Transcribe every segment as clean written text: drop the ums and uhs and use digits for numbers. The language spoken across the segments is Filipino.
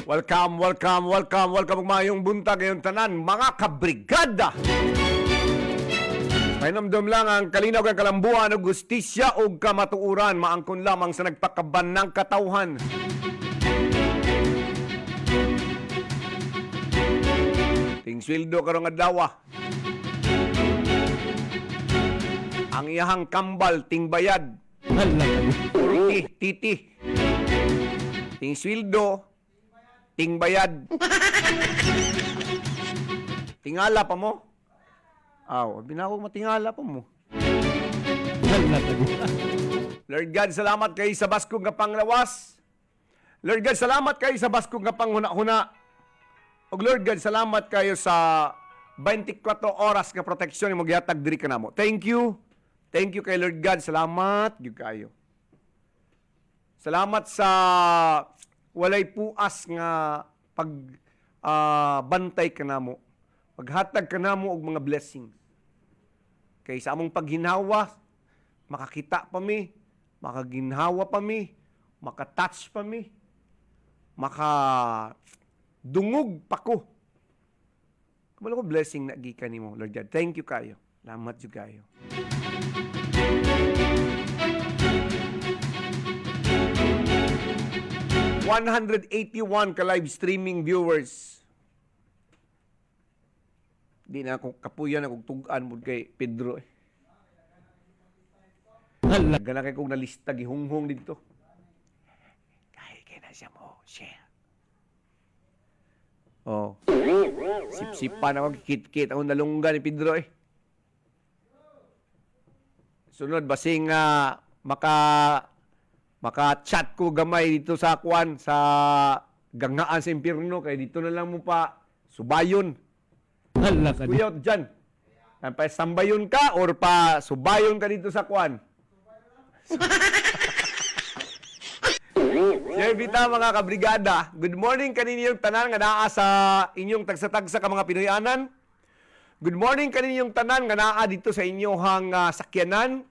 Welcome, welcome, welcome, welcome mayong buntag ngayong tanan, mga kabrigada. Pahinamdom lang ang kalinaw kang kalambuan o gustisya o kamatuuran, maangkon lamang sa nagpakaban ng katauhan. Ting sweldo karong adlaw. Ang iyahang kambal, ting bayad. Urti, titi. Ting sweldo, ting bayad. Tingala pa mo? Aw, binawag matingala pa mo. Lord God, salamat kay sa baskog nga panglawas. Lord God, salamat kay sa baskog nga panghuna-huna. O Lord God, salamat kayo sa 24 oras nga proteksyon mo gihatag diri kanamo. Thank you. Thank you kay Lord God. Salamat gyud kayo. Salamat sa walay puas nga pag bantay kanamo. Paghatag kanamo og mga blessings. Kay sa among paghinhawa, makakita pa mi, makaginhawa pa mi, makatouch pa mi, makadungog pa ko. Kabalo ko blessing na gikan nimo, Lord God. Thank you kayo. Salamat jud kayo. ₱181 ka live streaming viewers. Di na ako kapuyan akong tugan mo kay Pedro eh. Gana kay kong nalista gihunghong dito. Kahit kaya na siya mo, share. Oh. Sip-sipan ako, kit-kit akong nalunggan ni Pedro eh. Sunod, basing maka-chat ko gamay dito sa Kwan, sa gangaan sa impyerno, kaya dito na lang mo pa subayon. Hala ka Kuya, dyan. Pa sambayon ka or pa subayon ka dito sa Kwan? Sir Vita, mga kabrigada, good morning kaninyong tanan nga naa sa inyong tagsa-tagsa ka mga Pinoyanan. Good morning kaninyong tanan nga naa dito sa inyong sakyanan.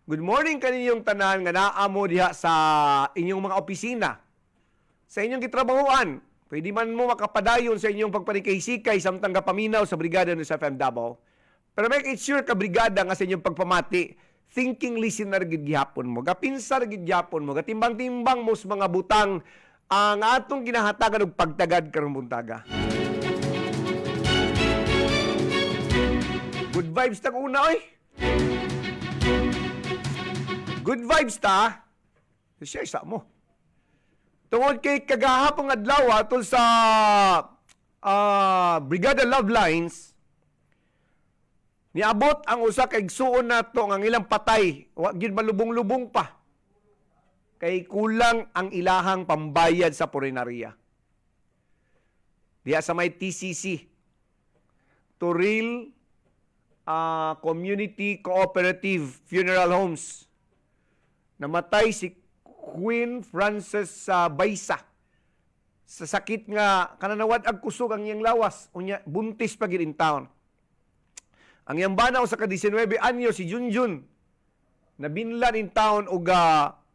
Good morning kaninyong tanan nga naa mo diha sa inyong mga opisina. Sa inyong gitrabahuan. Pwede man mo makapadayon sa inyong pagpanikay-sikay samtang kapaminaw sa brigada ng FM Davao. Pero make it sure ka brigada nga sa inyong pagpamati, thinking listener gid gihapon mo, gapinsar gid gihapon mo, gatimbang-timbang mo sa mga butang ang atong ginahatagan og pagtagad karong buntaga. Good vibes ta una oy. Good vibes ta. Share sa mo. Tungod kay kagahapong adlaw tol sa Brigada Love Lines, niabot ang usa kay igsuon nato ang ilang patay, wa gyud malubong-lubong pa. Kay kulang ang ilahang pambayad sa punerarya. Diya sa may TCC, Turil Community Cooperative Funeral Homes. Namatay si Queen Frances Baysa sa sakit nga kananawad ag kusog ang iyang lawas, unya buntis pa gid in town. Ang iyang banaw sa ka-19 anyo si Junjun nabinlan in town og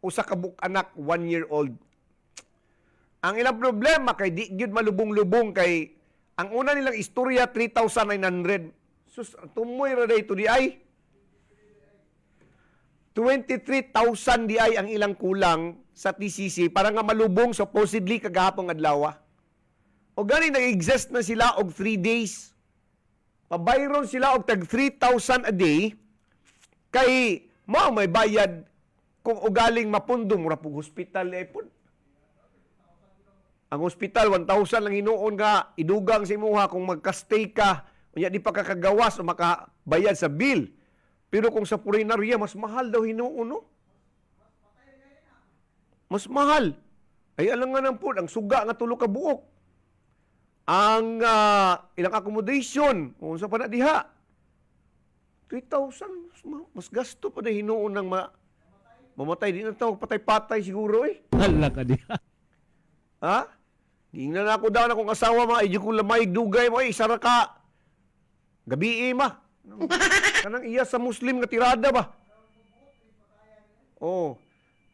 usa ka anak 1-year-old. Ang ilang problema kay di gyud malubong-lubong kay ang una nilang istorya 3,900. Sus tumoy ra day to di ay 23,000 di ay ang ilang kulang sa TCC para nga malubong supposedly kagahapong adlaw. O gani nag-exist na sila og 3 days. Pabayron sila og tag 3,000 a day kay mao may bayad kung ugaling mapundong mura pug hospital epon. Ang hospital 1,000 lang hinuon nga idugang sa imuha kung magka-stay ka unya di pa kakagawas o makabayad sa bill. Pero kung sa punerarya, mas mahal daw hinuon, no? Mas mahal. Ay alangan po, ang suga nga tulo ka buok. Ang ilang accommodation, kung sa pa na diha, 3,000, mas gasto pa na hinuon ng mamatay. Di na ito, patay-patay siguro eh. Hala ka diha. Ha? Di na ako daw na kung asawa mga, idyo ko lamay dugay mo, isara ka. Gabi ma. Kanang iya sa Muslim nga tirada ba? Oh.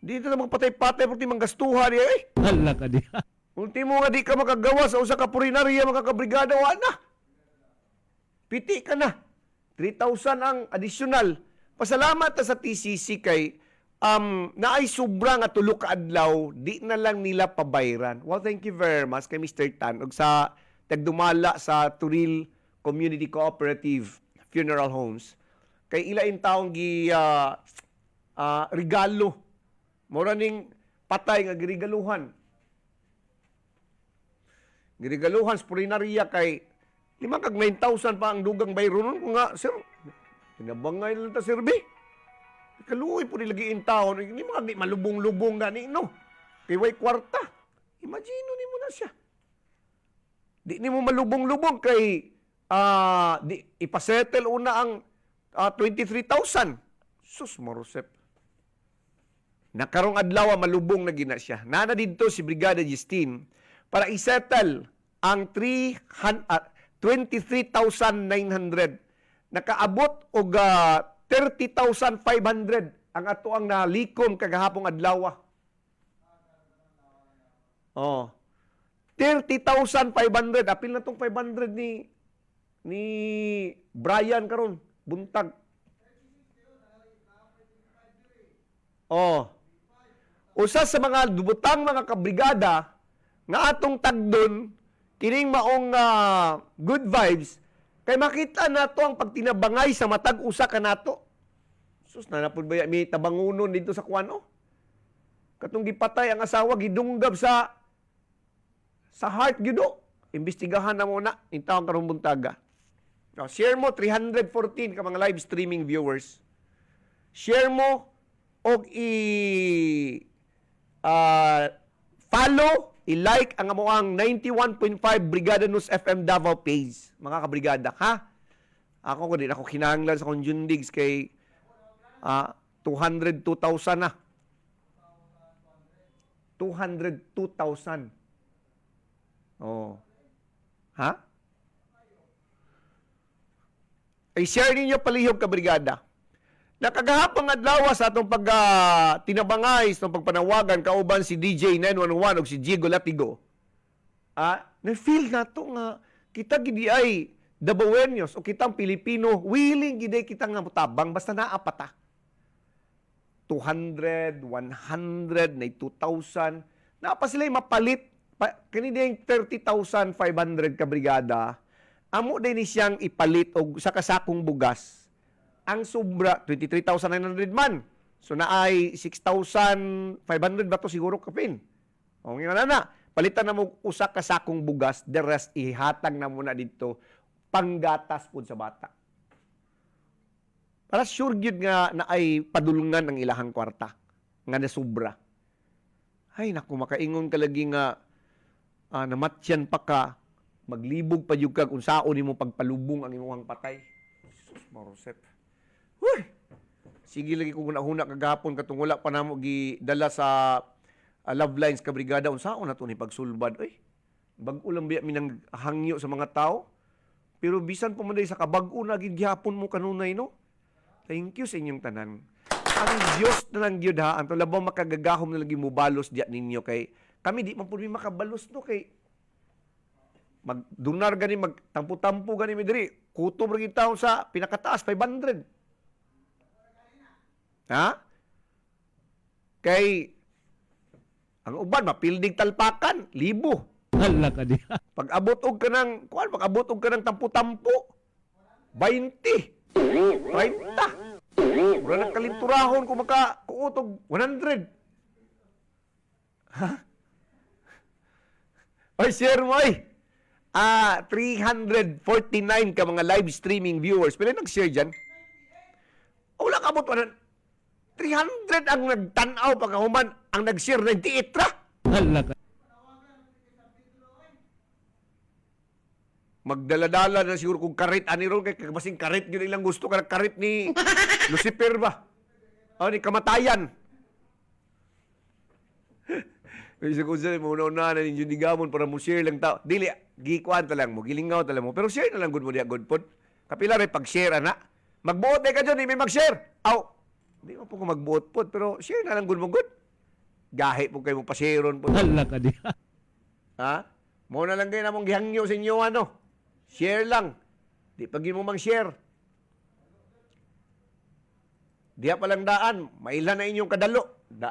Dito na magpatay-patay pati manggastuhan eh. Hala ka diha. Ultimo nga di ka makagawa sa usa ka purinarya mga kabrigada, wa na. Piti ka na. 3,000 ang additional. Pasalamat ta sa TCC kay naay sobra nga tulo ka adlaw, di na lang nila pabayran. Well, thank you very much kay Mr. Tan ug sa tagdumala sa Turil Community Cooperative Funeral Homes. Kay ilain taong regalo. Mura ning patay nga girigaluhan. Girigaluhan sa purinarya kay 9,000 pa ang dugang bayro nun. Kung nga, sir, tinabangay lang ta, sir, be. Kaluoy po nilagi in taon. Hindi mga malubong-lubong gani, no? Kay way kwarta. Imagine ni mo na siya. Di ni mo malubong-lubong kay ipasettle una ang 23,000. Sus, Marusep. Nakarong adlaw malubong na gina siya. Nana dito si Brigada Justine para isettle ang 23,900. Nakaabot og 30,500 ang ato ang nalikom kagahapong adlaw. Oh. 30,500. Apil na tong 500 ni Brian karon buntag. Oh. Usa sa mga dubutang mga kabrigada nga atong tagdon kining maong good vibes kay makita nato ang pagtinabangay sa matag usa ka nato. Sus na napud ba mi tabangunon dito sa kuano? Katong gipatay ang asawa gidunggab sa heart gyud. Imbestigahan na muna intawon karong buntaga. Now, share mo 314 ka mga live streaming viewers. Share mo og follow, i-like ang amuang 91.5 Brigada News FM Davao page. Mga kabrigada, ha? Ako ko din, ako kinahanglan sa Conjundigs kay 202,000 na. 202,000. Oh. Ha? Ay share ninyo palihog kabrigada. Nakagahapang adlaw sa atong tinabangay sa pagpanawagan kauban si DJ 911 ug si Jigo Latigo. Na-feel nato nga kita gidi ay Dabawenyos o kitang Pilipino willing gidi kita nga mutabang basta naa pata. 200, 100, na 2,000. Naa pa sila mapalit kani ding 30,500 ka brigada. Amo din ni siyang ipalit og sa kasakong bugas. Ang sobra 23,900 man. So naay 6,500 ba to siguro kapin. O nga na, palitan na mo usa ka sakong bugas, the rest ihatag na muna dito panggatas pud sa bata. Para sure gyud nga naay padulungan ang ilahang kwarta nga nasubra. Ay naku, makaingon ka lagi nga namatyan pa ka, maglibog pa yung kag unsaon nimo pagpalubong ang imong patay. Sus, Marusep. Huy! Sige lagi kung huna kagapon katong wala pa namo gidala sa Love Lines kabrigada unsaon na to ni pagsulbad. Ay, bag-o lang biya minang hangyo sa mga tao. Pero bisan pa man sa kabag-o na gid gihapon mo kanunay, no? Thank you sa inyong tanan. Ang Dios na lang gyud ha, ang labaw makagagahom na lagi mo balos diya ninyo kay kami di man pud mi makabalos no kay magdunar gani magtampo-tampo gani mi diri. Kutob ra gid taon sa pinakataas 500. Ha? Kay ang uban mapildig talpakan, libo. Hala ka diha. Pag-abot og kanang pag-abot og kanang tampo-tampo 20, 30. Wala nang kalinturahon kung makakuot og 100. Ha? Ay, share mo ay. 349 ka mga live streaming viewers. Pila nag-share dyan? Wala ka abot 300 ang nagtanaw pagkahuman. Ang nag-share 98 ra. Hala ka. Magdala-dala na siguro kung karit ani ron kay kasing karit yun ilang gusto ka karit ni Lucifer ba? O ni kamatayan. Kasi kung sila mo na ninyo digamon para mo share lang tao. Dili, gikuan ta lang mo, gilingaw ta lang mo. Pero share na lang good mo diya, good pod. Kapila rin pag-share na. Magbuot na ka dyan, may mag-share. Aw, hindi mo po ko magbuot pod, pero share na lang good mo good. Gahi po kayo mo pa-share ron po. Hala ka diha. Ha? Mo na lang kayo namong gihangyo sa inyo, ano? Share lang. Di pag mo mang-share. Diya palang daan, mailan na inyong kadalo. Da.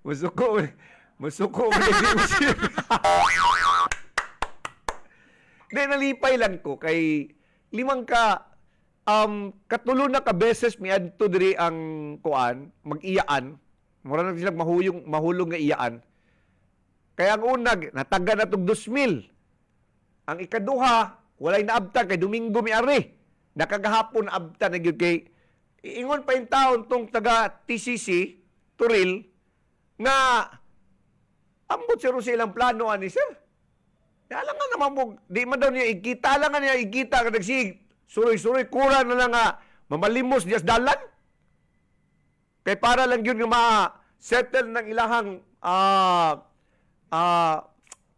Musuko mo nag-share. Di, nalipay lang ko kay limang katulo na ka beses mi adto diri ang kuan, mag-iyaan. Mura na sila mahulong nga iyaan. Kaya ang unag, nataga na tog 2,000. Ang ikaduha, walay naabtan kay Domingo mi ari. Nakagahapon naabtan na gyud kay ingon pa yung taon tong taga TCC, Turil, nga ambot siya silang plano ani sir. Kaya lang nga naman mo, di man daw niya ikita, lang nga niya ikita ka nagsig, suroy-suroy, kura na lang nga, mamalimos diya sa dalan. Kay para lang yun nga ma-settle ng ilahang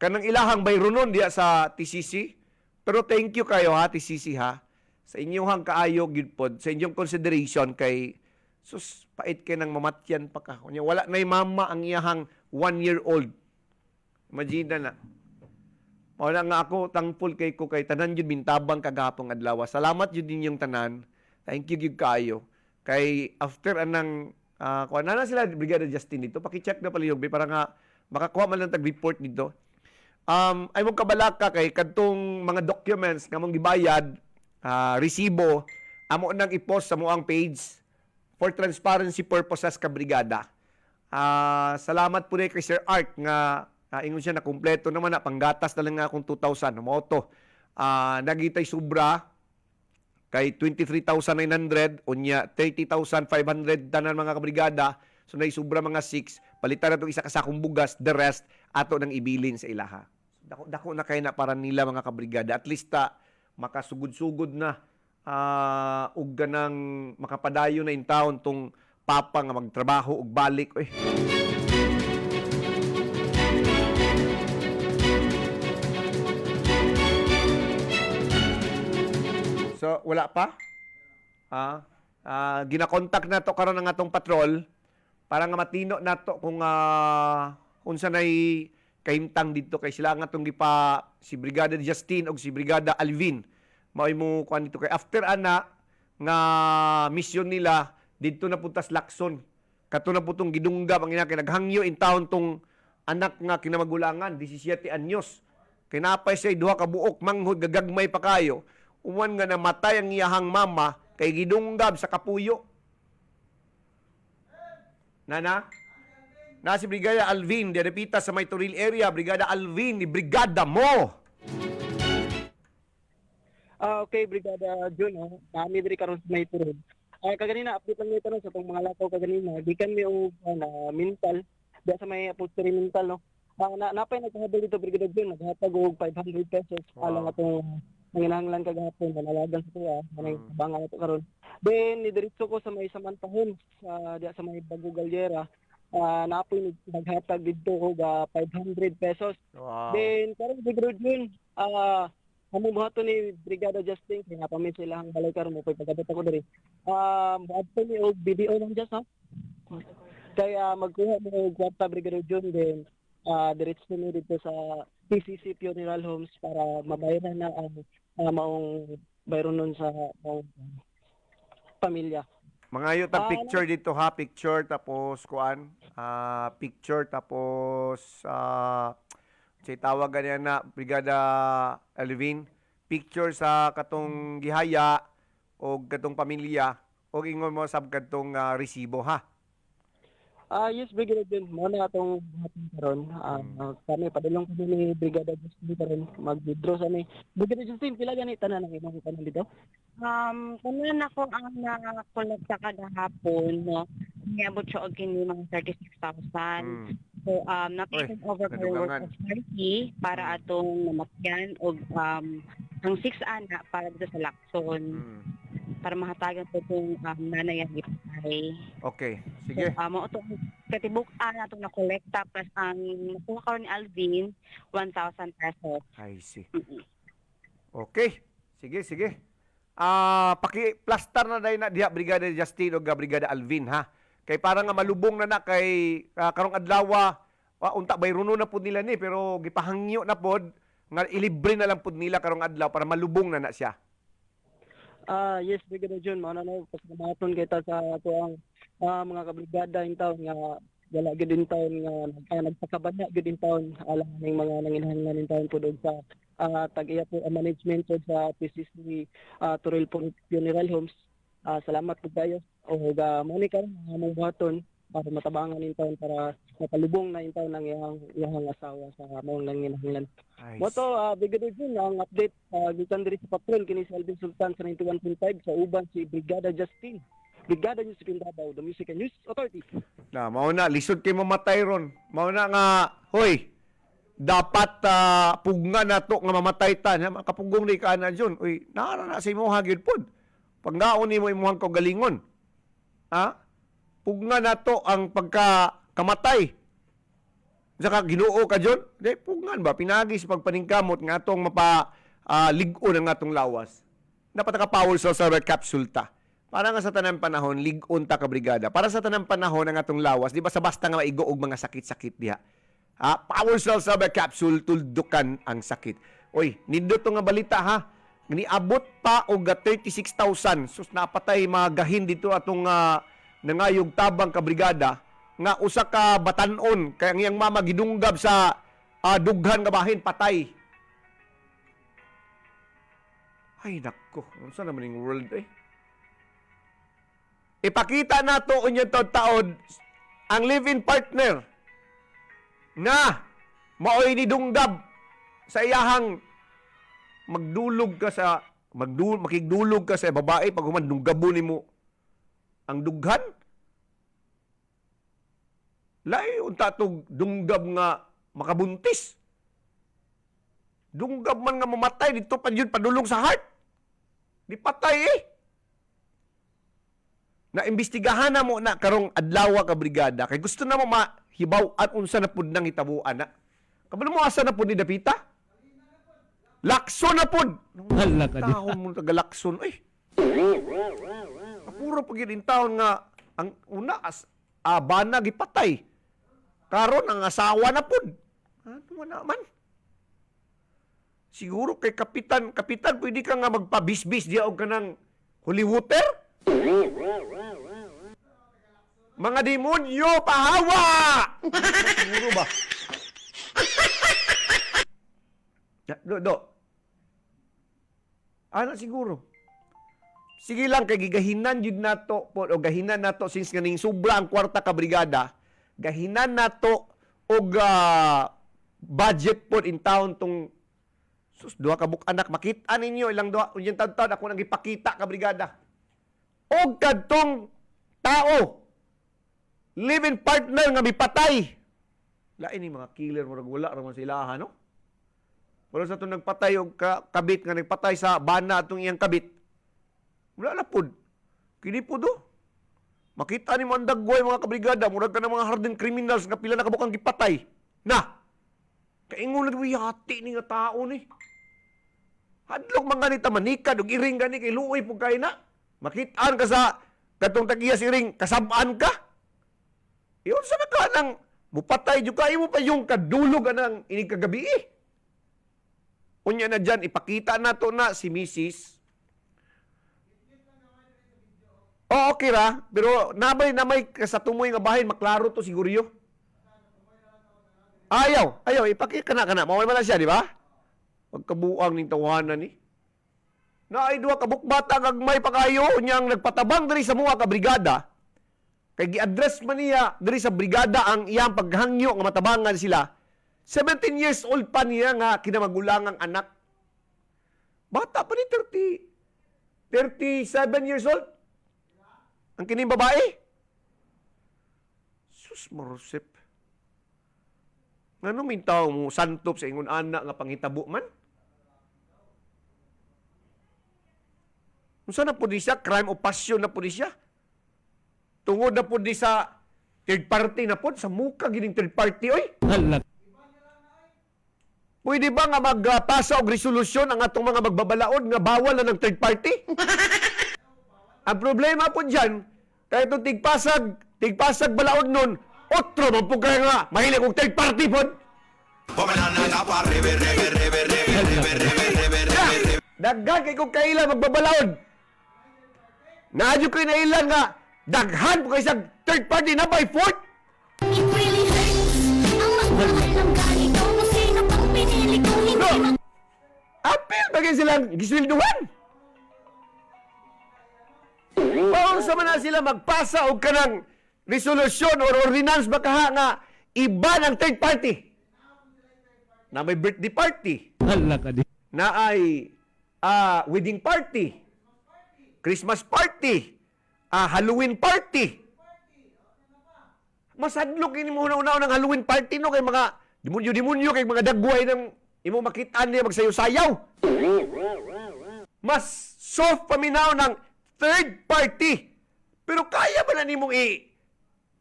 kanang ilahang bayronon diya sa TCC. Pero thank you kayo ha, TCC ha, sa inyong kaayo gyud pod, sa inyong consideration kay sus, pait kay nang mamatyan pa ka. Wala na mama ang iyahang 1-year-old. Imagine na. Wala nga ako, thankful kay ko kay tanan yun bintabang kagapong adlaw. Salamat yun din yung tanan. Thank you gyud kaayo. Kay after anang kuha na sila Brigada Justin dito, paki-check na pala yung para nga makakuha man lang tag-report dito. Ay mong kabalaka kay kadtong mga documents nga mong gibayad, resibo, amo nang i-post sa moang page for transparency purposes ka brigada. Salamat po kay Sir Art nga ingon siya na kumpleto naman na panggatas na lang nga akong 2,000 moto. Nagitay sobra kay 23,900 unya 30,500 tanan mga kabrigada. So naisubra mga 6, palitan na itong isa kasakong bugas, the rest ato nang ibilin sa ilaha. Dako na kayo na para nila mga kabrigada. At least makasugod-sugod na ug ganang makapadayo na in town tong papa nga magtrabaho ug balik. So, wala pa? Ginakontak na to karon ang atong patrol para nga matino nato kung unsa nay kahimtang dito kay sila nga atong si Brigada Justin o si Brigada Alvin. Mao'y mo kuan dito kay after ana nga mission nila dito na puntas Lacson. Kato na putong gidunggab ang ina kay naghangyo in town tong anak nga kinamagulangan 17 anyos. Kay napay say duha ka buok manghod gagagmay pa kayo. Uman nga namatay ang iyahang mama kay gidunggab sa kapuyo. Nana? Na si Brigada Alvin, direpita sa may Turil area, Brigada Alvin, ni Brigada mo! Okay, Brigada Jun, kami diri karon sa may Turil. Kaganina, update lang nito sa itong mga lakaw kaganina. Di kami o mental, di sa may upholstery mental, no? Napay nagkahabal dito, Brigada Jun, naghatag og 500 pesos. Wow. Alang atong nanginahanglan kagahapon, manalagan sa tuwa, manay bangan ito karon. Then, nidiritso ko sa may samantahon, sa may Bago Galyera. Napoy naghatag dito og 500 pesos. Wow. Then, karon Brigada Jun, hamubuhato ni Brigada Justin, kaya napamit sila ang balay karon mo, pagkabot ako diri. Adto ni og BDO ng Just, ha? Kaya magkuha mo og kwarta Brigada Jun, then diretso mo dito sa PCC Funeral Homes para mabayaran na ang maong bayron nun sa pamilya. Mga yun, picture dito ha, picture tapos kuan, picture tapos say tawagan niya na Brigada Alvin, picture sa katong gihaya o katong pamilya o ingon mo sab katong resibo ha. Yes, Brigada Jun, muna atong hapon karon. Kami padulong kami ni Brigada Justin karon mag-withdraw sa ni Brigada Justin, pila gani tanan ang imong tanan dito? Kanan ako ang na-collect sa kada hapon, no? Niabot siya og kini mga 36,000. So, na-turn over for work of 30 para atong namatyan og ang 6 ana para dito sa Lacson. Para mahatagan po itong nanay ang ipay. Okay, sige. So, mo itong katibuk-an na itong na-collecta plus ang nakuha ko ni Alvin, 1,000 pesos. I see. Okay, sige. Paki-plaster na dahil na diha Brigada Justin o Brigada Alvin ha. Kay para nga malubong na kay karong adlaw unta bayruno na pud nila ni pero gipahangyo na pod nga ilibre na lang pud nila karong adlaw para malubong na siya. Yes, Brigadier John, mao na pasamaton kita sa ato ang mga kabrigada in town nga wala gid in town nga nagpakabanya gid in town alang ning mga nanginhanglan in town pud og sa tag-iya po management po sa PCC Toril Funeral Homes. Salamat po kayo og mo ni karon among buhaton para matabangan in town para makalubong na in town ang iyang asawa sa maong nanginhanglan. Moto Brigadier John ang update gikan diri sa patrol kini si Alvin Sultan sa 91.5 sa uban si Brigada Justin. Brigada News Pindabao, the Music and News Authority. Na, mao na lisod kay mamatay ron. Mao na nga, hoy, dapat pugna nato nga mamatay ta. Kapugong ni ka na dyan. Uy, naara na sa imo hagid pod. Panggaon ni mo imuhang kaugalingon. Ha? Pugna nato ang pagkakamatay. Saka Ginoo ka dyan. Di, pugnan ba? Pinagi sa pagpaningkamot nga atong ligon ang atong lawas. Dapat ka-power sa capsule ta. Para nga sa tanang panahon, ligon ta ka brigada. Para sa tanang panahon ang atong lawas, di ba sa basta nga maigo og mga sakit-sakit diha. Power Cell Saber Capsule, tuldukan ang sakit. Oy, nindot to nga balita ha. Niabot pa og 36,000. Sus napatay mga gahin dito atong nangayog tabang ka brigada nga usa ka batanon kay ang iyang mama gidunggab sa dughan nga bahin patay. Ay nako, unsa naman ning world eh? Ipakita nato unyong taod ang live-in partner nga maoy ni dunggab sa iyahang makigdulog ka sa babae pag human dunggabo nimo ang dughan. Lay unta to dunggab nga makabuntis. Dunggab man nga mamatay dito pa yun padulong sa heart. Di patay eh. Na imbestigahan na mo na karong adlaw ka brigada kay gusto na mo mahibaw at unsa na pud nang hitabuan na. Kabalo mo asa na pud ni Dapita? Lakson na pud. Hala ka di. Taon mo taga Lakson ay. Puro pag yun taon nga ang una bana gipatay. Karon ang asawa na pud. Ano man naman? Siguro kay kapitan pwede ka nga magpabisbis diya og kanang holy water? Mga demonyo, pahawa! Siguro ba? Do. Ano siguro? Sige lang, kay gigahinan yun nato po, o gahinan nato, since ganing sobra ang kwarta ka brigada, gahinan nato og budget po in town tong duha ka buk-anak. Makita ninyo ilang duha, unyang taon ako nang ipakita ka brigada. O kadtong tao, live-in partner nga mipatay. Lain ni mga killer mo wala raman sila no? Wala sa itong nagpatay o kabit nga nagpatay sa bana atong iyang kabit. Wala na pod. Kini po do. Makita ni mo ang dagway mga kabrigada, murag ka ng mga hardened criminals nga pila na kabukang gipatay. Na! Kaingon na hati ni nga tao ni. Hadlok mga ganita manikad o iring gani kay luoy po kayo na. Makitaan ka sa katong tagiya siring, kasabaan ka. Iyon sa ka nang mupatay yung kayo mo pa yung kadulog anang inikagabi eh. Unya na dyan, ipakita na to na si Mrs. Okay ra, pero namay sa tumoy nga bahin, maklaro to siguro yun. Ayaw, ipakita ka na. Mawal man na siya, di ba? Magkabuang ning tawanan ni. Na ay duha ka bukbata gagmay pa kayo niyang nagpatabang diri sa mga kabrigada. Kay gi-address man niya diri sa brigada ang iyang paghangyo nga matabangan sila. 17 years old pa niya nga kinamagulangang anak. Bata pa ni 37 years old. Ang kining babae. Sus marusip. Ngano mintaw mo santop sa ingon anak nga pangitabo man? Unsa na po di siya? Crime of passion na po di siya? Tungod na po di sa third party na po? Sa muka gining third party, oy? Hala. Pwede ba nga magpasa og resolusyon ang atong mga magbabalaod nga bawal na ng third party? Ang problema po dyan, kaya itong tigpasag tigpasag balaod nun, otro man po kaya nga, mahilig kong third party po. Daghan kay kong kailan magbabalaod. Naadyo kayo na ilan nga, daghan po kayo sa third party na by fourth. It really hurts. Ang magmahal ng ganito kung sino pang pinili kung hindi No. Apil bagay silang giswilduhan. Paano sa na sila magpasa o kanang resolusyon or ordinance baka nga iba ng third party na may birthday party, Hala ka di. na ay wedding party, Christmas party, Halloween party. Masadlok ini mo una-una ng Halloween party no kay mga demonyo-demonyo kay mga dagway ng imo makitaan niya magsayo-sayaw. Mas soft paminaw ng third party. Pero kaya ba na nimong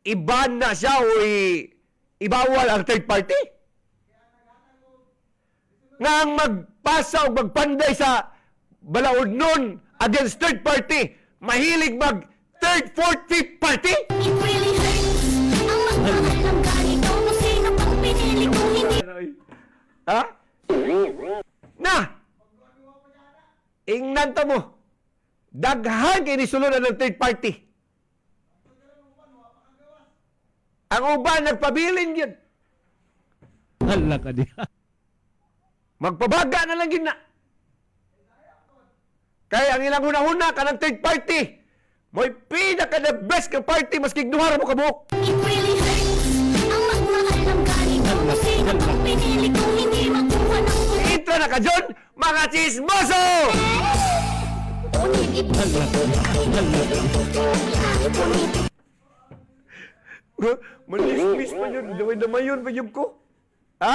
i-ban na siya o ibawal ang third party? Nga ang magpasa o magpanday sa balaod nun against third party, mahilig mag third, fourth, fifth party? It really hurts. Ang magmahal ng ganito kung sino pang pinili kung hindi Ha? Na! Ingnan ta mo. Daghan kay nisulunan ng third party. Ang uban nagpabilin yun. Hala ka di. Magpabaga na lang yun na. Kaya ang ilang huna-huna ka ng third party. Mo'y pinaka the best ka party maski duhara mo kabuok. It really hurts. Ang magmahal ng ganito kung sino pang pinili kung hindi makuha ng Intro na ka dyan, mga chismoso! Hala ka di. Hala ka di. Manis-mis pa yun. Damay-damay yun pa yun ko. Ha?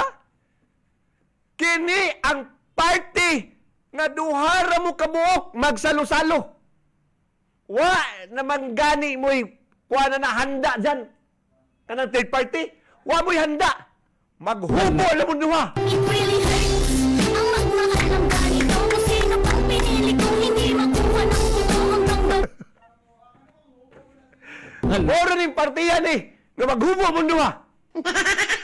Kini ang party nga duhara mo kabuok magsalo-salo. Wa naman gani mo'y kuha na handa dyan. Kanang third party. Wa mo'y handa. Maghubo alam mo duha. It really hurts. Ang magmahal ng ganito kung sino pang pinili kung hindi makuha ng kukuhang ng Hala. Moro ning partiyan eh. Nga maghubo mo duha.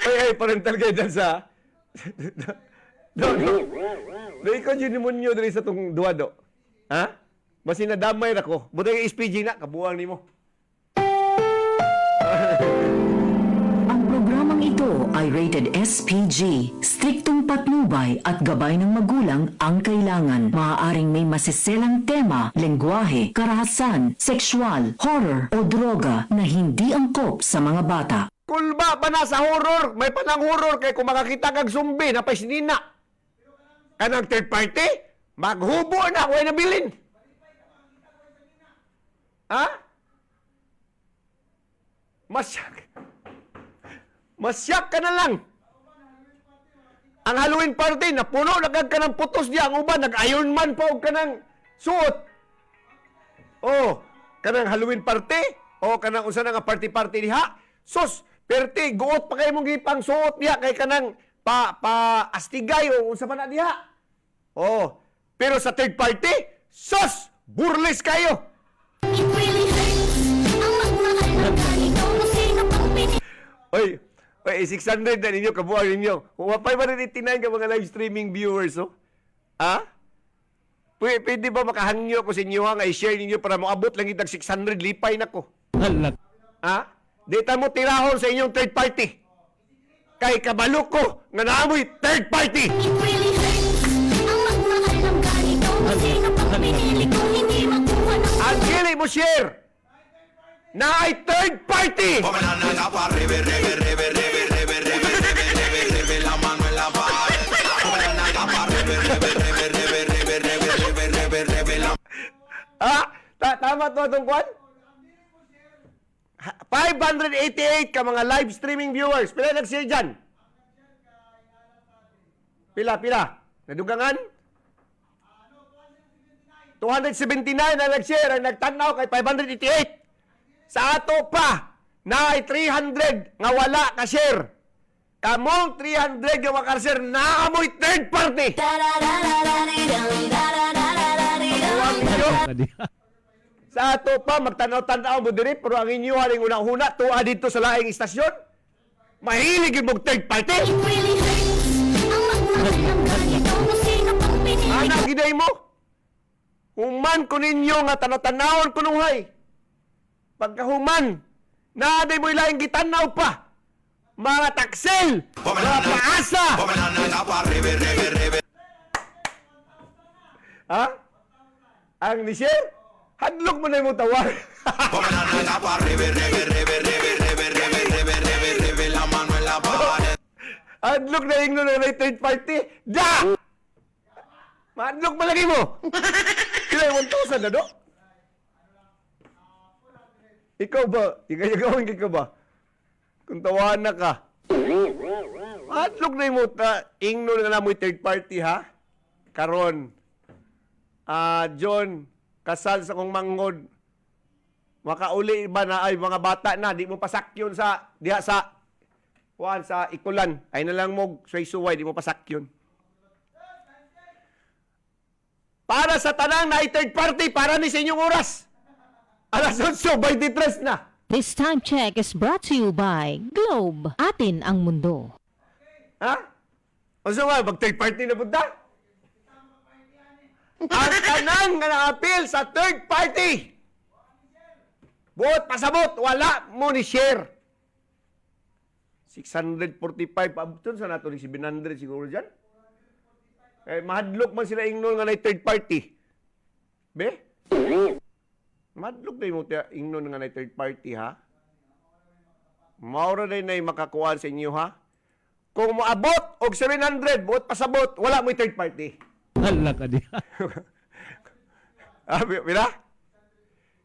Ay, parental guidance ha. No. Ikaw yun demonyo dali sa itong duwa do. Ha? Basi nadamay na ko. Buta yung SPG na, kabuang ni mo. Ang programang ito ay rated SPG. Striktong patnubay at gabay ng magulang ang kailangan. Maaaring may masiselang tema, lengguwahe, karahasan, sexual, horror o droga na hindi angkop sa mga bata. Kulba pa na sa horror. May panang horror kay kung makakita kag zombie na pasinina. Kanang third party, maghubo na, huwag na bilin. Ha? Masyak ka na lang. Ang Halloween party, napuno na kag ka ng putos diya. Ang uban, nag-Iron Man pa o ka ng suot. Oh, kanang Halloween party, o kanang usa na nga party-party diha. Sus, perti, guot pa kayo mong gipang suot diha kay kanang astigay o unsa pa na diha. Oh, pero sa third party, sus, burles kayo. It really hurts. Ang magmahal ng ganito kung sino pang pinili Oy, 600 na ninyo, kabuhan ninyo. Kung 589 ka mga live streaming viewers, oh. Ha? Pwede ba makahangyo ko sa inyo ha, nga i-share ninyo para maabot lang itag 600, lipay na ko. Hala. Ha? Dita mo tirahon sa inyong third party. Kay kabalo ko, nga naamoy third party. It really hurts. Ang magmahal ng ganito kung sino pang pinili kung hindi makuha ng Ang kili mo share na ay third party. Ha? Tama to itong kwan? 588 ka mga live streaming viewers. Pila nag-share dyan? Pila? Nadugangan? 279 na nag-share. Ang nagtanaw kay 588. Sa ato pa, na ay 300 nga wala ka-share. Kamong 300 nga wala ka-share, naamoy third party. Hala ka di. Sa ato pa, magtanaw-tanaw mo diri, pero ang inyo haling unang-huna, tuwa dito sa laing istasyon. Mahilig yung mong third party. It really hurts ang magmahal ng ganito kung sino pang pinili Anak, giday mo. Human ko ninyo nga tanaw-tanawon ko nunghay. Pagkahuman, naaday mo ilaing gitanaw pa. Mga taksel, mga paasa. Ha? Ang ni-share? Hadlok mo na yung tawag. Hadlok na yung na third party. Da! Mahadlok malagi mo. Kila yung 1,000 na, do? Ikaw ba? Ikaw ba? Kung tawahan na ka. Mahadlok na yung ingno na namoy third party, ha? Karon. John, kasal sa kong manggod. Makauli ba na ay mga bata na, di mo pasakyon sa diha sa sa ikulan. Ay na lang mo suway-suway, di mo pasakyon. Para sa tanang na third party, para ni sa inyong oras. Alas 8:23 na. This time check is brought to you by Globe. Atin ang mundo. Ha? O so nga, mag third party na punta? Ang tanang nga na-appeal sa third party. Buot pasabot, wala mo ni share. 645, abton sa nato ni 700 siguro dyan. Eh, mahadlok man sila ingnon nga na third party. Be? Mahadlok na yung ingnon nga na third party, ha? Maura na yung makakuha sa inyo, ha? Kung maabot og 700, buot pasabot, wala mo third party. Hala ka diya. Bila?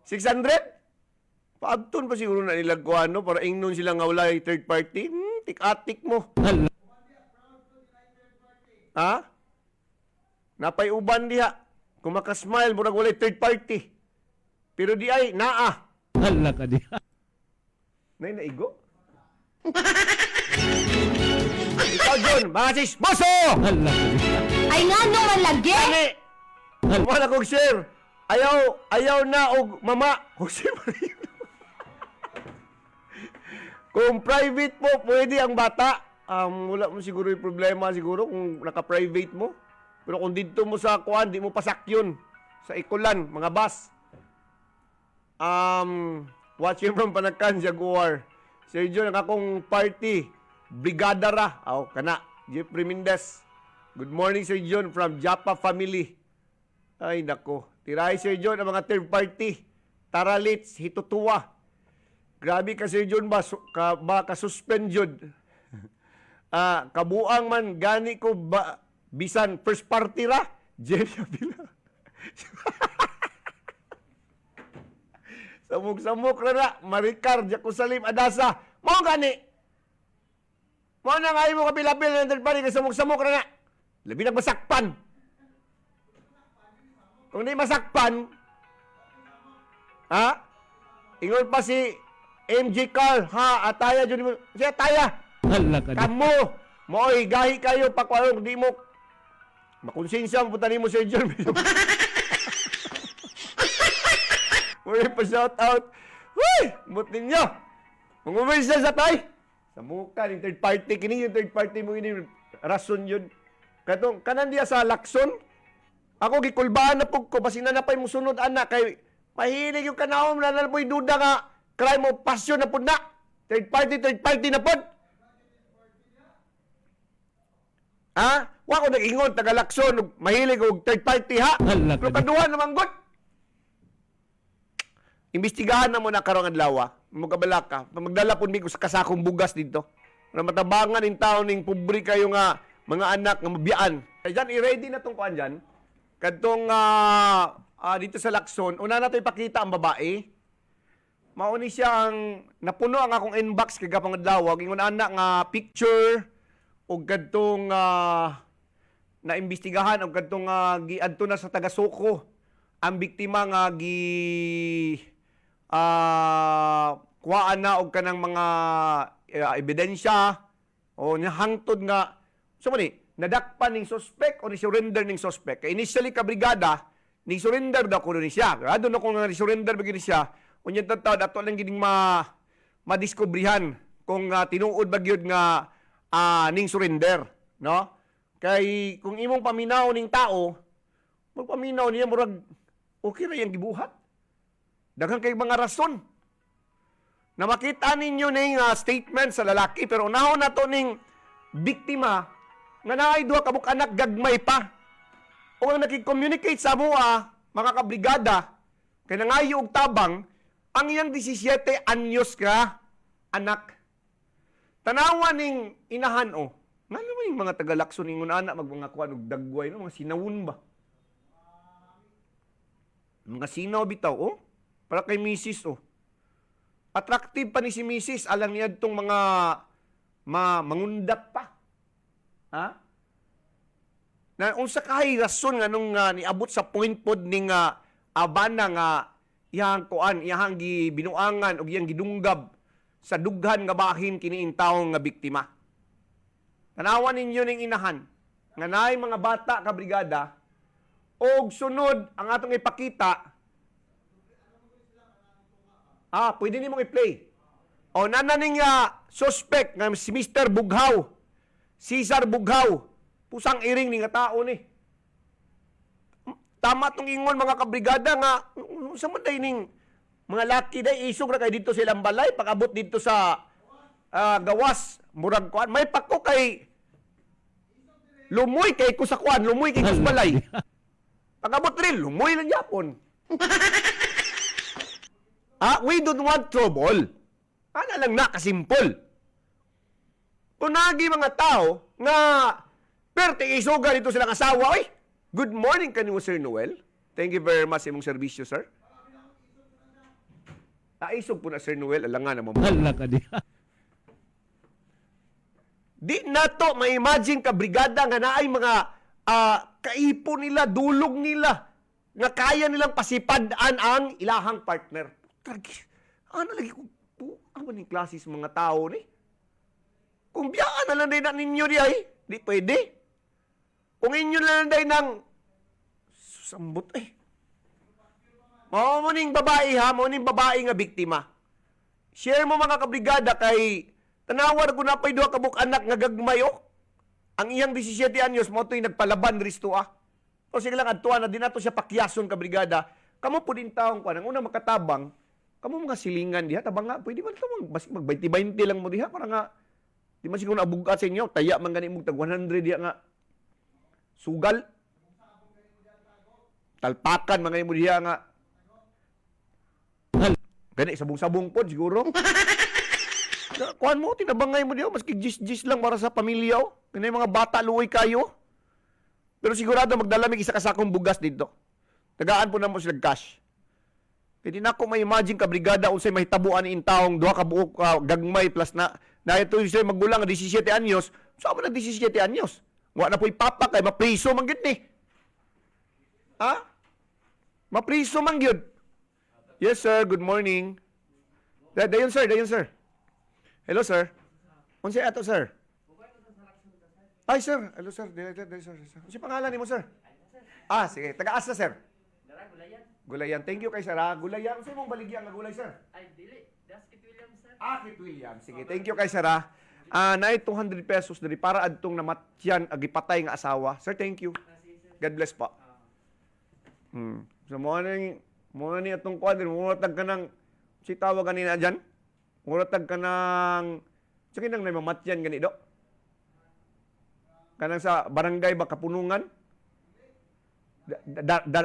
600? Paabton pa siguro na nilang kuhano para ingnon sila nga wala yung third party. Tik-atik mo. Hala. Ha? Napay uban diha. Kung makasmile, murag wala yung third party. Pero di ay, naa. Hala ka diya. Nay, naigo? Ikaw, John, mga sismoso! Hala ka diya. Ay nga naman lagi! Kani! Wala kong share. Ayaw na og mama. Jose Maria. Kung private mo, pwede ang bata. Wala mo siguro yung problema siguro kung naka-private mo. Pero kung dito mo sa kuan, di mo pasakyon. Sa ikulan, mga bus. Watching from Panakan, Jaguar. Sir John, ang akong party. Brigada ra. Kana. Jeffrey Mendez. Good morning, Sir John, from Japa family. Ay, nako. Tirahay, Sir John, ang mga third party. Taralits, hitutuwa. Grabe ka, Sir John, ba ka-suspend yun? Kabuang man, gani ko ba, bisan, first party ra? Jerry Avila. Samok-samok na. Maricar, Jacusalim, Adasa. Mo gani. Mo na nga mo kapilabil ng third party, samok-samok na. Labi nagmasakpan. Kung di masakpan, ha? Ingon pa si MJ Carl, ha? Ataya, dyan mo. Siya, ataya. Hala ka diya. Kamu, mo'y gahi kayo, pakwalong, di mo. Makonsensya, punta ni mo, Sir John. Mo'y pa-shout out. Uy, mut ninyo. Kung umalis sa tay. Sa mukha, yung third party. Kini yung third party mo, ini rason yun. Katong, kanan diya sa lakson. Ako, gikulbahan na po ko. Basi na napay mo sunod, anak. Kay, mahilig yung kanawam na nalapoy duda nga. Crime of passion na po na. Third party na po. Ha? Wa ko nag-ingon, taga-lakson, mahilig og third party, ha? Hala ka Pero diya. kaduhan naman, good. Imbestigahan na mo na karong adlaw. Magkabala ka. Magdala po mi ko sa kasakong bugas dito. Para matabangan in taon ning pobre kayo nga mga anak nga mabiyaan. Kaya dyan, i-ready na tong kuan dyan. Kadtong dito sa Lacson, una na to ipakita ang babae. Mauni siya ang napuno ang akong inbox kay gapang adlaw. Ingon anak nga picture o kadtong naimbestigahan o kadtong giadto na sa taga-Soko ang biktima nga kuhaan na og kanang mga ebidensya o hangtod nga so man nadakpan ning suspect o ni surrender ning suspect. Kay initially ka brigada Ni surrender daw ko ni siya. Doon ako nga surrender bagay siya. Unya taw dato lang gining madiskubrihan kung tinuod ba gyud nga ning surrender, no? Kay kung imong paminaw ning tao, magpaminaw niya murag okay ra yang gibuhat. Daghang kay mga rason. Na makita ninyo ning statement sa lalaki pero unahon na to ning biktima nga naay duha ka anak gagmay pa. O ang nakikommunicate sa mua, mga kabrigada, kay nangayo og tabang, ang iyang 17 anyos ka, anak. Tanawa ning inahan o, nga naman yung mga tagalakson ningon anak, mga kuwan og dagway, no? Mga sinawon ba? Mga sinaw bitaw, o? Para kay misis, o. Attractive pa ni si misis, alang niya itong mga mangundat pa. Ha? Na unsa kahay rason nga nung niabot sa point pod ning abana nga iyang kuan iyang binuangan og iyang gidunggab sa dughan nga bahin kini intawong nga biktima. Tanawan ninyo ning inahan nga naay mga bata ka brigada og sunod ang atong ipakita. Pwede nimong i-play. O nana ning suspect nga si Mr. Bughaw. Cesar Bughaw. Pusang iring ni nga tao ni. Tama tong ingon mga kabrigada nga sa man day ning mga laki day isog ra kay dito sa ilang balay pag-abot dito sa gawas murag kuan may pako kay lumoy kay ko sa kuan lumoy kay ko sa balay. Pag-abot rin lumoy lang yapon. We don't want trouble. Ana lang na kasimpol. Kung nagi mga tao nga perte isuga dito silang asawa, oy. Good morning kanimo Sir Noel. Thank you very much imong serbisyo, sir. Isog po na Sir Noel, alangan na mo. Hala ka diha. Di na to ma-imagine ka brigada nga naay mga kaipo nila, dulog nila, nga kaya nilang pasipad-an ang ilahang partner. Ano lagi ko, ano ning klase sa mga tao ni? Kung biyaan na lang din na ninyo di ay, di pwede. Kung inyo lang day ng sambot Mao mo ning babae ha, mao ning babae nga biktima. Share mo mga kabrigada kay tanawar ko na pay duha ka anak nga gagmayo. Ang iyang 17 anyos mo to'y nagpalaban risto O sige lang adtuan na din nato siya pakyason kabrigada. Kamo po din taong kuan, ang una makatabang, kamo mga silingan diha tabang nga pwede man to mag 20-20 lang mo diha para nga di man siguro nabugat sa inyo, taya man gani mo tag 100 diha nga sugal. Talpakan mga imo diha nga. Gani sabong-sabong pod siguro. Kuan mo tinabangay mo diha maski gis lang para sa pamilya o. Kanay mga bata luoy kayo. Pero sigurado magdala mig isa ka sakong bugas dito. Tagaan po na mo sila cash. Kaya di na ako ma-imagine ka brigada unsay mahitabuan ni intawong duha ka buok gagmay plus na ito yung magulang 17 anyos. Saan mo na 17 anyos? Wa na po ipapa kay mapriso man gyud ni. Mapriso man gyud. Yes sir, good morning. Dayon sir. Hello sir. Unsay ato sir? Ay sir, hello sir. Dayon sir. Unsay pangalan nimo sir? Sige, taga-asa sir. Gulayan. Thank you kay sir. Gulayan. Unsay mong baligyan nga gulay sir? Ay dili. Das Kit William sir. Kit William. Sige, thank you kay sir. Naay 200 pesos diri para adtong namatyan agipatay nga asawa. Sir, thank you. God bless po. So mo ni atong kwadro, muratag ka ng si tawag kanina diyan. Muratag ka ng sige nang mamatyan gani do. Kanang sa barangay ba Kapunungan?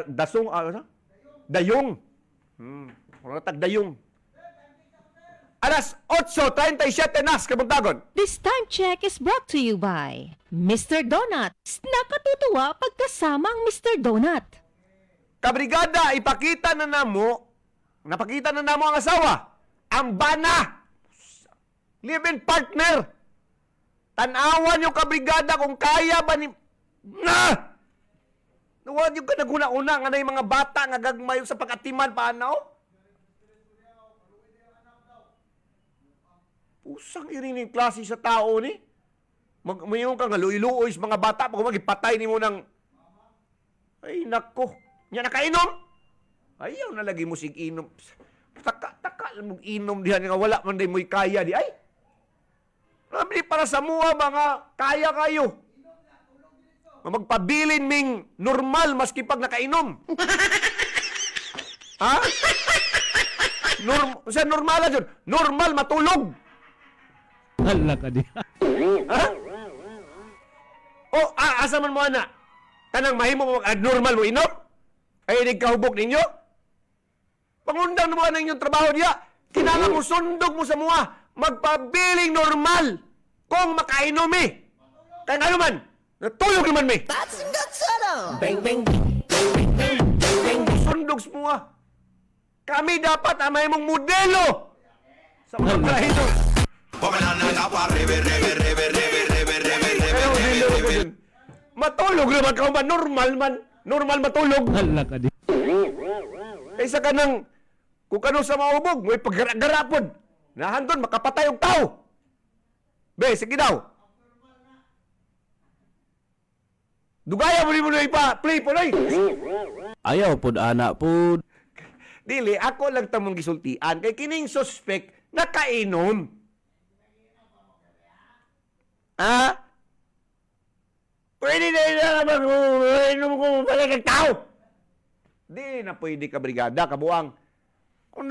Dasong Dayong. Muratag Dayong. Alas 8:37 nas kabuntagon. This time check is brought to you by Mr. Donut. Nakatutuwa pagkasama ang Mr. Donut. Kabrigada, napakita na namo ang asawa. Ang bana. Live-in partner. Tanawan yung kabrigada kung kaya ba ni... Huwag yung kanaguna-una nga na yung mga bata nga gagmayo sa pag-atiman paano? Pusang irining klase sa tao ni. Mayroon ka nga luiluoy sa mga bata pag magipatay ni mo ng... Ay nako. Nya nakainom. Ayaw na lagi mo sig inom. Taka lang mong inom dihan nga wala man day mo'y kaya di ay. Ramli para sa mua mga kaya kayo. Nga magpabilin ming normal maski pag nakainom. Ha? Sa normal dyan. Normal matulog. Hala ka diha. Ha? O, asa man mo ana? Tanang mahimo mo normal mo inom? Ay nagkahubog ninyo? Pangundang na mga inyong trabaho niya. Kinala mo sundog mo sa mga magpabiling normal kung makainom eh. Kaya nga naman, natulog naman me. Sundog sa mga. Kami dapat amay mong modelo sa mga kainom. Matulog naman ka ba? Normal man. Normal matulog. Hala ka diha. Kaysa ka nang, kung kano sa maubog, may paggarapod. Nahandon, makapatay ang tao. Be, sige daw. Dugaya mo na ipa-play po na Ayaw pod anak pod. Dili, ako lang tamong gisultian. Kay kining suspect, nakainom. Ha? Pwede na mag-inom ko pala ng tao. Di na pwede ka, brigada, kabuang. Kung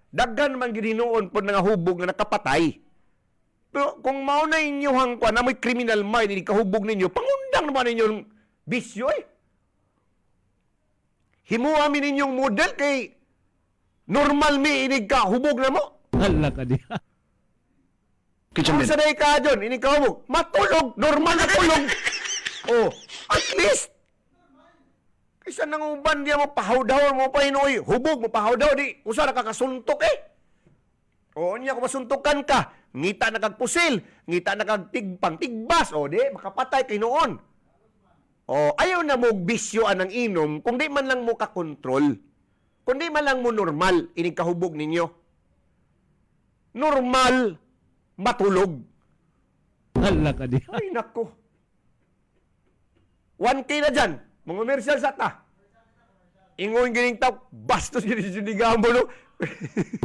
daggan man gininuon po nga hubog nga nakapatay. Pero kung mauna inyong kwa na may criminal mind, hindi kahubog ninyo, pangundang naman ninyong bisyo eh. Himuamin ninyong model kay normal mi inig ka, hubog na mo. Hala ka diha. Kung sanay ka dyan, inig ka hubog, matulog, normal na tulog. Oh, at least, kaysa nanguban diya mo, pahaw-daw mo pa inoy, hubog mo, pahaw-daw, di, usa na kakasuntok eh. O, niya kung masuntukan ka, ngita na kagpusil, ngita na kagtigbas, o di, makapatay kay noon. O, ayaw na mo bisyoan ng inom, kung di man lang mo kakontrol. Kung di man lang mo normal, inig kahubog ninyo. Normal, matulog. Hala ka diha. Ay, nako. 1K na dyan. Mga komersyal sa ta. Ingoy gining tao, bastos yun yung mo, no?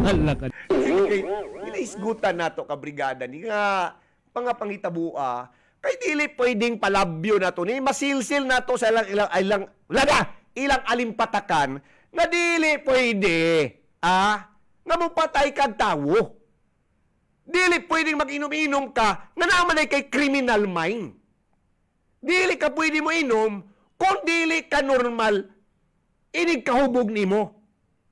Hala ka diha. Sige, ginaisgutan nato ka brigada ni nga pangapangitabua. Kay dili pwedeng palabyo na to ni masilsil na to sa ilang alimpatakan nga dili pwede nga mupatay kag tawo. Dili pwedeng mag-inom-inom ka nga naman ay kay criminal mind. Dili ka pwede mo inom kung dili ka normal inig kahubog nimo.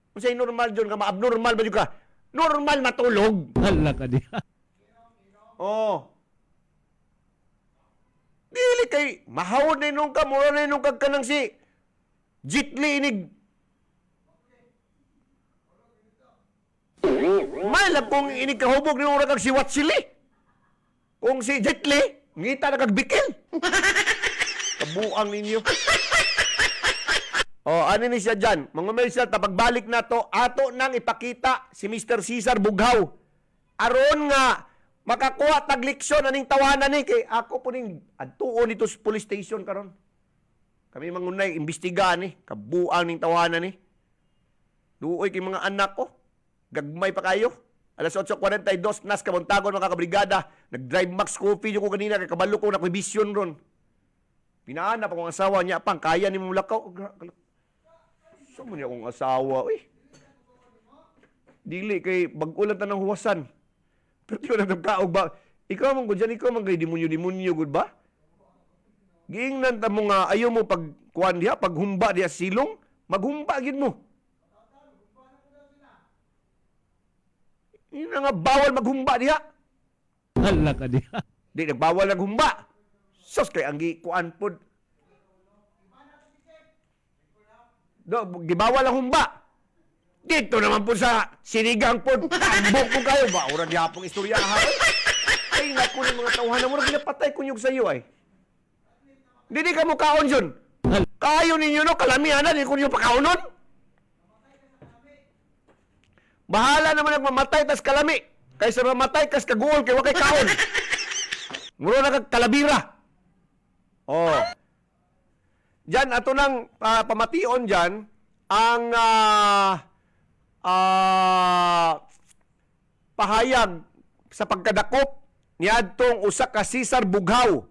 Kung sa'y normal dyan ka, ma-abnormal ba dyan ka? Normal matulog. Hala ka diha. Oh. Dili kay mahawod na inong ka, mura na inong ka nang si Jitli inig. May lang kung inig kahubog ni ura kag si Watsili. Kung si Jitli, ngita na kag bikil. Kabuang ninyo. Oh, ano ni siya dyan? Mga Mersal, pagbalik na to, ato nang ipakita si Mr. Cesar Bughaw. Aron nga, makakuha tagliksyon aning tawanan ni. Kay ako po ning adtuon nito sa police station karon. Kami mangunay, imbestigahan ni. Kabuang ning tawanan ni. Duoy kay mga anak ko. Gagmay pa kayo. Alas 8:42, nas kamontagon mga kabrigada. Nag-drive max coffee yung ko kanina. Kay kabalo ko na vision ron. Pinahanap akong asawa niya. Pang kaya ni mulakaw. Saan mo niya akong asawa? Uy. Dili kay bag-ulan ta ng huwasan. Pero di ko nagkaog ba? Ikaw man ko dyan, ikaw man kay demonyo-demonyo, good ba? Giingnan ta mo nga, ayaw mo pagkuhan diha, paghumba diha silong, maghumba gid mo. Yun na nga, bawal maghumba diha. Hala ka diha. Di nagbawal naghumba. Sos kay ang gikuan pod. Gibawal ang humba. Dito naman po sa sinigang po. Tambok po kayo. Baura niya pong istorya. Ay, naku ng mga tauhan na mo. Pinapatay kunyog sa iyo ay. Hindi ka mo kaon dyan. Kayo ninyo no, kalamihan na. Hindi ko ninyo pakaunon. Bahala naman nagmamatay tas kalami. Kaysa mamatay kas kaguol kay wakay kaon. Muro na kag kalabira. Oh. Diyan ato nang pamation diyan ang pahayag sa pagkadakop niadtong usa ka Cesar Bughaw.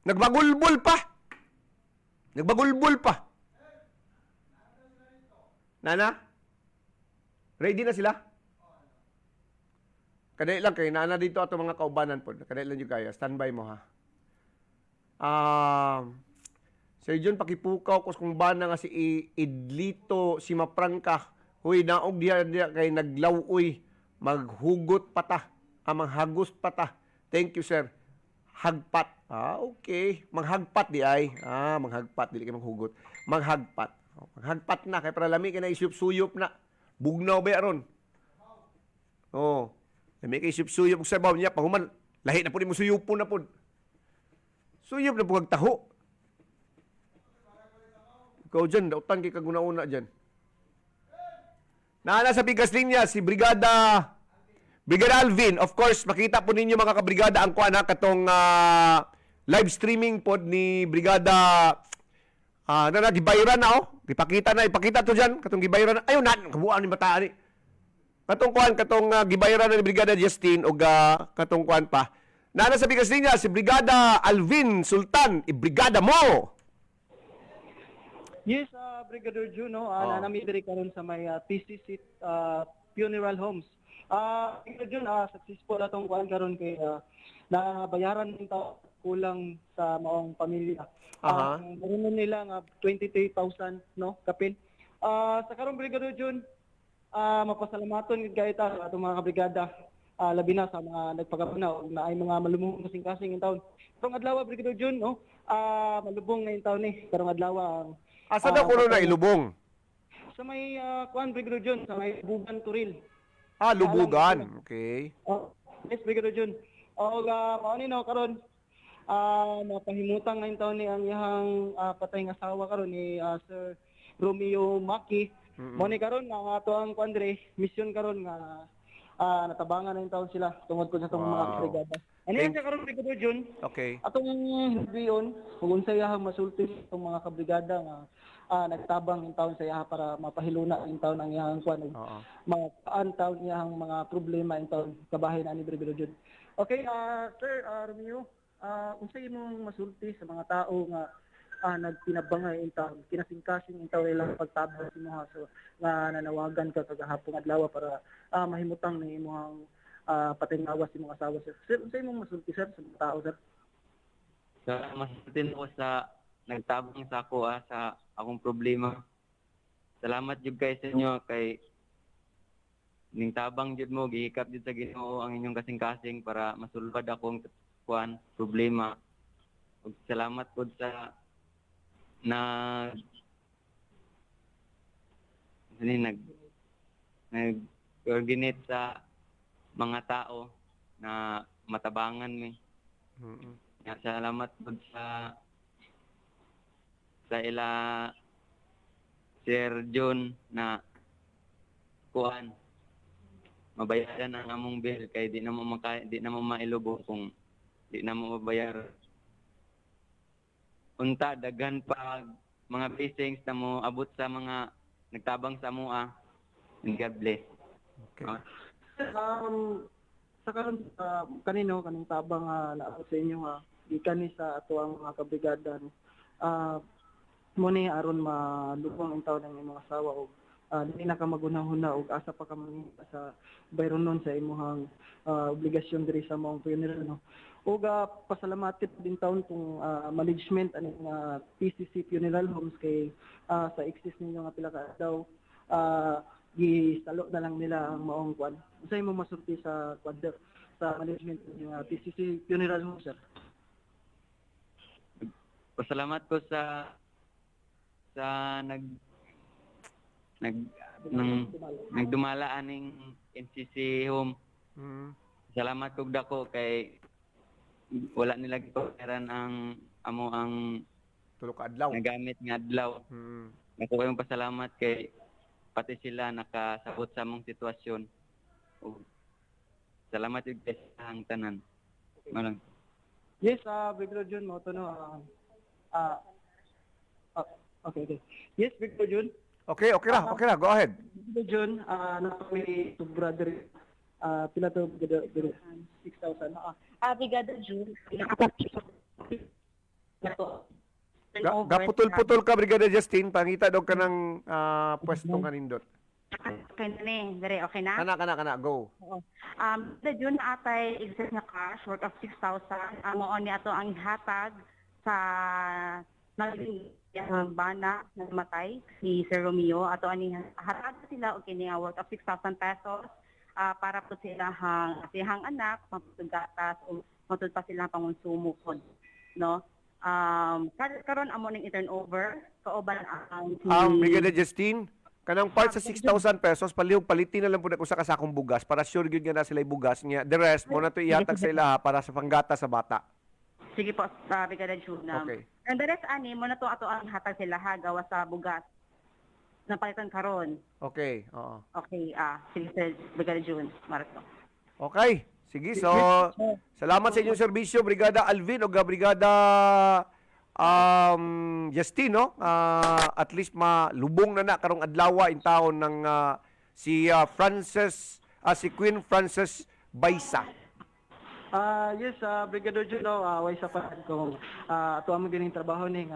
Nagbagulbol pa. Nana? Ready na sila? Kadali lang kay nana dito ato mga kaubanan po. Kadali lang yung kaya. Standby mo ha. Sir John, pakipukaw kung bana nga si Idlito, si Maprangka. Huy, naog diya kay naglawuy. Maghugot pata. Manghagos pata. Thank you, sir. Hagpat. Okay. Manghagpat di ay. Manghagpat. Dili kay manghugot. Manghagpat. Manghagpat na. Kaya para lami ka na isuyup-suyup na. Bugnaw ba aron? Oo. Lami ka isuyup-suyup sa baw niya. Pahuman. Lahi na po mo suyupo na po. Suyup na po taho. Ikaw dyan. Dautan kay kaguna-una dyan. Naana sa bigas linya si Brigada Alvin. Of course, makita po ninyo mga kabrigada ang kuan katong live streaming pod ni Brigada gibayran na ipakita to diyan katong gibayran na. Ayo na kabuan ni bataan ni. Katong kuan katong gibayran na ni Brigada Justin o katong kuan pa. Naana sa bigas linya si Brigada Alvin Sultan, ibrigada mo. Yes, Brigadier Juno, nanami diri karon sa may PCC Funeral Homes. Brigadier Jun, successful atong kuan karon kay nabayaran ng tao kulang sa maong pamilya. Meron nila nga 23,000 no kapin. Sa karon Brigadier Jun, mapasalamaton gid kay ta atong mga kabrigada. Labi na sa mga nagpagabana na ay mga malumong kasing-kasing in taon. Karong adlaw Brigadier Jun, no? Malubong na in taon ni karong adlaw ang Asa daw kuno na ilubong? sa may kuan Brigadier Jun, sa may Bugan Turil. Lubugan. Okay. Yes, Brigadier Jun. Mao ni no karon mapahimutang ngayon taon ni ang iyang patay nga asawa karon ni Sir Romeo Maki. Mao ni karon nga ato ang kuandre mission karon nga natabangan na yung taon sila tungod ko sa itong mga brigada. Ano yan siya karon Brigadier Jun? Okay. Atong hibiyon, kung unsayahang masulti itong mga kabrigada nga nagtabang yung taon sa iya para mapahiluna yung taon ang iyang kuan mga taon iyang mga problema yung taon kabahin na ni Brigadier Jun. Okay, Sir Romeo, unsay imong masulti sa mga tao nga nagtinabangay in taon, kinasingkasing in taon ilang pagtabang sa mga so nga nanawagan ka kagahapon adlaw para mahimutang ni imong patingawas si mga asawa sir. Sir, unsay imong masulti sir sa mga tao sir? Masultin ko sa nagtabang sa ako sa akong problema. Salamat jud kay sa inyo kay ning tabang jud mo gihikap jud sa Ginoo ang inyong kasing-kasing para masulbad akong problema. Ug salamat pud sa nag-coordinate sa mga tao na matabangan mi. Salamat po sa ila Sir John na kuan mabayaran ang among bill kay di na mo mailubo kung di na mo mabayar. Unta daghan pa mga blessings na mo abot sa mga nagtabang sa mua. And God bless. Okay. Sa karon kanino kaning tabang naabot sa inyo gikan ni sa ato ang mga kabrigada mo ni aron malubong ang taon ng imong asawa og dili na ka magunahuna og asa pa ka sa bayronon sa imong obligasyon diri sa mong funeral no. Og pasalamatit din taon kung management ani nga PCC Funeral Homes kay sa exist ninyo nga pila ka adlaw gisalo na lang nila ang maong kwan. Unsay mo masulti sa kwadder sa management ng PCC Funeral Homes sir? Pasalamat ko sa nagdumala aning NCC home. Salamat kog dako kay wala nila giparan ang amo ang Tulo ka adlaw. nagamit nga adlaw. Ako kayong pasalamat kay pati sila nakasabot sa among sitwasyon. Salamat jud sa ang tanan. Malang. Yes, Brigadier John mo to no. Okay. Yes, Brigadier Jun. Okay ra. Go ahead. Brigadier Jun, napamili to brother, pila to Brigadier 6,000. Brigada June, Gaputol-putol ka, Brigada Justin. Pangita daw ka ng pwestong kanindot. Okay na ni, dire okay na? Kana, go. The June atay exist nga cash worth of 6,000. Amo ni ato ang hatag sa naging bana na namatay si Sir Romeo. Ato ani hatag sila og kini worth of 6,000 pesos para po sila sihang anak, mapatugatas o matud pa sila pangonsumo pod, no? Karon amo ning i-turnover kauban ang Brigada Justin, kanang part sa 6,000 pesos, palitin na lang po na sa kasakong bugas para sure good nga na sila bugas niya. The rest, mo na to ihatag sa ila para sa panggata sa bata. Sige po, Brigada June. Okay. And the rest ani mo na to ato ang hatag sila gawa sa bugas na palitan karon. Okay, oo. Okay, sige Sir Brigada June, Marco. Okay. Sige, so salamat sa inyong serbisyo, Brigada Alvin o Brigada Justin, no? At least malubong na karong adlaw in taon ng si Queen Frances Baisa. Yes, Brigadier Jun, way sa pagod ko. Ato ang magaling trabaho ning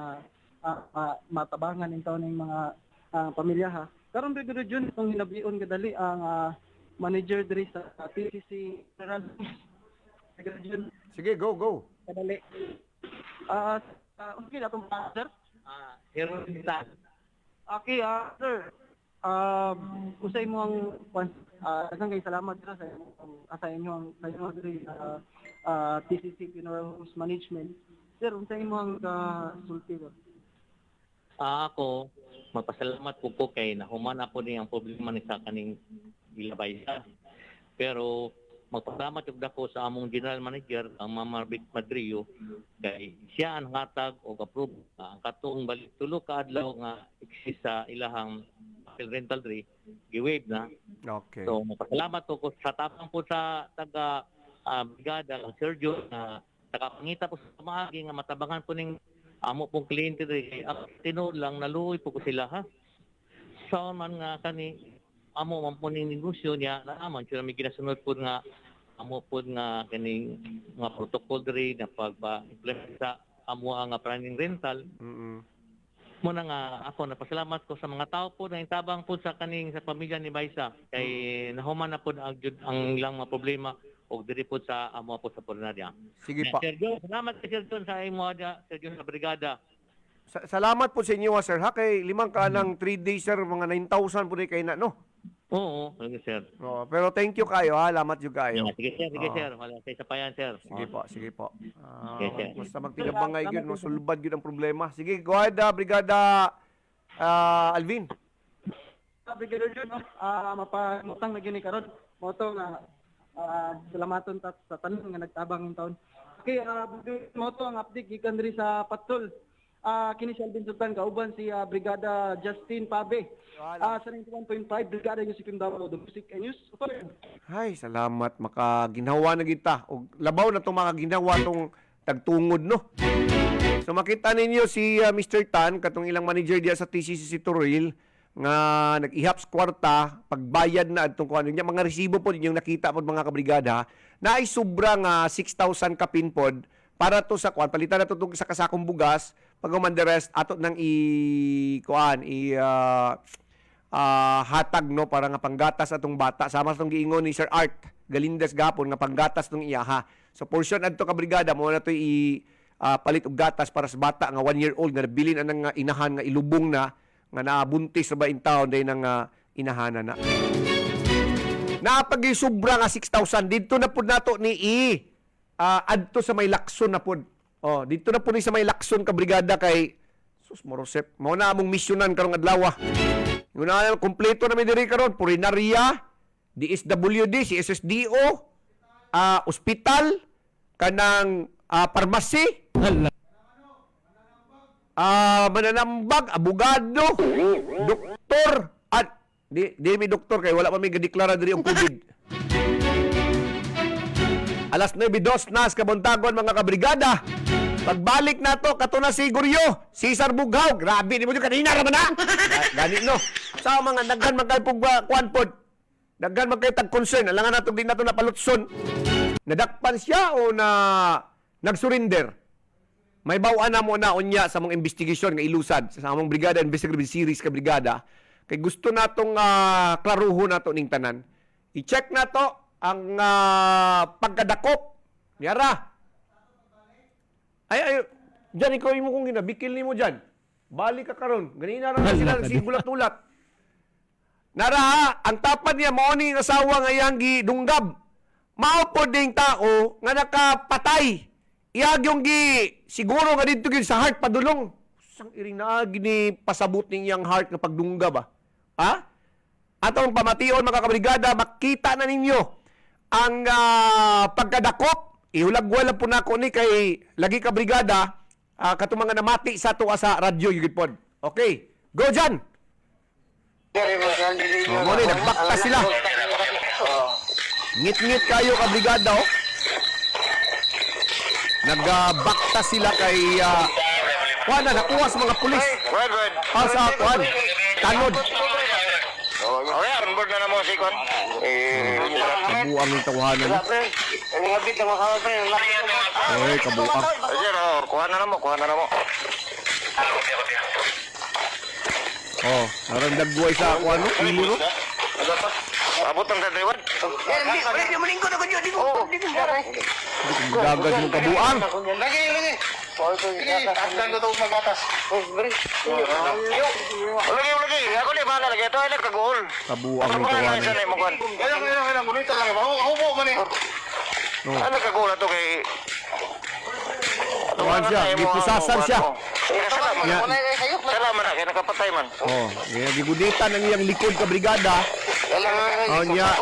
matabangan ng taon ng mga pamilya ha. Karon Brigadier Jun, itong hinabion kadali ang manager diri sa TCC General. Brigadier Jun, Sige, go. kadali. Okay na itong sir? Hero Litan. Okay, sir. Usay mo ang daghang kay salamat sir sa inyo diri TCC Funeral Homes Management. Sir, usay mo ang sulti ko. Ako, magpasalamat po kay nahuman ako ni ang problema ni sa kaning Baysa. Pero magpasalamat yung dako sa among general manager, ang Mama Madrio, kay siya ang hatag o approve ang katong balik tulo ka adlaw nga exist sa ilahang rental tree, gi-waive na. Okay. So magpasalamat ko sa tapang po sa taga brigada ang Sergio na nakapangita po sa maagi nga matabangan po ning amo pong kliyente rin. Ang tinuod lang, naluoy po ko sila ha. So man nga kani, amo man po ning negosyo niya, naaman siya may ginasunod po nga, amo po nga kaning mga protocol rin na pagpa-implement sa amo ang planning rental. Muna nga ako napasalamat ko sa mga tao po na intabang po sa kaning sa pamilya ni Baysa. Kay nahuman na po ang ilang mga problema o diri po sa amo po sa Pornaria. Sige pa. Sergio, salamat kay Sergio sa imo Sergio sa brigada. Salamat po sa inyo, sir. Ha, kay limang ka ng 3 days, sir, mga 9,000 po rin kayo na, no? Oo, sir. Pero thank you kayo, ha? Salamat yung kayo. Sige, sir. Wala sa isapayan, sir. Sige po. Sir. Basta magtinabangay yun, no? Sulbad yun ang problema. Sige, go ahead, Brigada Alvin. Brigadier Jun, mapamutang na gini karon. Moto nga salamaton sa tanan nga nagtabang ng taon. Okay, moto ang update gikan diri sa patrol. Kini si Alvin Sultan kauban si Brigada Justin Pabe. Sa 91.5 Brigada Yusipin Davao, Domestic News. Ay, salamat. Makaginawa na kita. O, labaw na itong makaginawa itong tagtungod, no? So, makita ninyo si Mr. Tan, katong ilang manager diya sa TCC Toril, nga nag-ihap sa kwarta, pagbayad na itong kung ano niya, mga resibo po ninyong nakita po mga kabrigada, na ay sobrang 6,000 kapinpod para to sa kwan, palitan na to sa kasakong bugas, pag the rest, ato nang hatag, no, para nga panggatas atong bata. Sama sa itong giingon ni Sir Art Galindes gapon nga panggatas tong iyaha. So portion adto ka brigada mo na to palit og gatas para sa bata nga 1-year-old nga nabilin anang inahan nga ilubong na nga nabuntis sa bain taon day nang inahana na. Napagi sobra nga 6,000 dito na pud nato ni adto sa may Lakson na pud. Oh, dito na pud ni sa may Lakson ka brigada kay sus morosep. Mao na among misyonan karong adlaw. Yung na kompleto na may diri karon, Purinaria, DSWD, CSSDO, ospital, kanang pharmacy, mananambag, abogado, doktor, at di may doktor kay wala pa may gadeklara diri og COVID. Alas 9:02 nas kabuntagon mga kabrigada. Pagbalik na to, kato na si Guryo, Cesar Bughaw. Grabe, di mo yung kanina naman na. Ganit no. Sa mga daghan magkaypog kuan pod. Daghan magkaytag concern. Alangan nato din nato napalutson. Nadakpan siya o na nagsurrender? May bawaan na mo na unya sa mga investigasyon nga ilusad sa among brigada investigative series ka brigada. Kay gusto natong klaruho nato ning tanan. I-check na to ang pagkadakop. Yara. Ay, dyan ikaw mo kung ginabikil ni mo dyan. Balik ka karon. Ganina rin sila nagsibulat-ulat. Nara ha, ang tapat niya, mauni ang asawa nga yang gidunggab. Mao ding tao nga nakapatay. Iyag yung siguro nga dito sa heart padulong. Sang iring na gini pasabot ning yang heart nga pagdunggab ba? Ha? Atong pamation mga kabrigada, makita na ninyo ang pagkadakop. Ihulagwala po na ako ni kay lagi ka brigada kato mga namati sa tuwa sa radyo yugid pod. Okay, go dyan! Mo ni nagbakta sila. Ngit-ngit kayo ka brigada oh. Nagbakta sila kay kuan na nakuha sa mga pulis. Sa kuan. Tanod. Okay, on board na na mo si Kon. Kabuang yung tawanan. Oy, kabuang. Sir, kuha na mo, kuha na mo. Oh, narandagbuhay sa kuan no, iliro. Abot ang dadriwan. Gagad mo kabuang. Lagi. Tagdan ko itong magatas. Lagi. Ako ni bahala lagi. Ito ay nagkagool. Kabuang yung tawanan. Kailang. Gunita lang. Hubo man eh. Ano nagkagool ito kay... Tuwan siya, gipusasan siya. Salamat na, kaya nakapatay man. Oh, kaya giguditan ang iyang likod ka brigada. Oh, niya.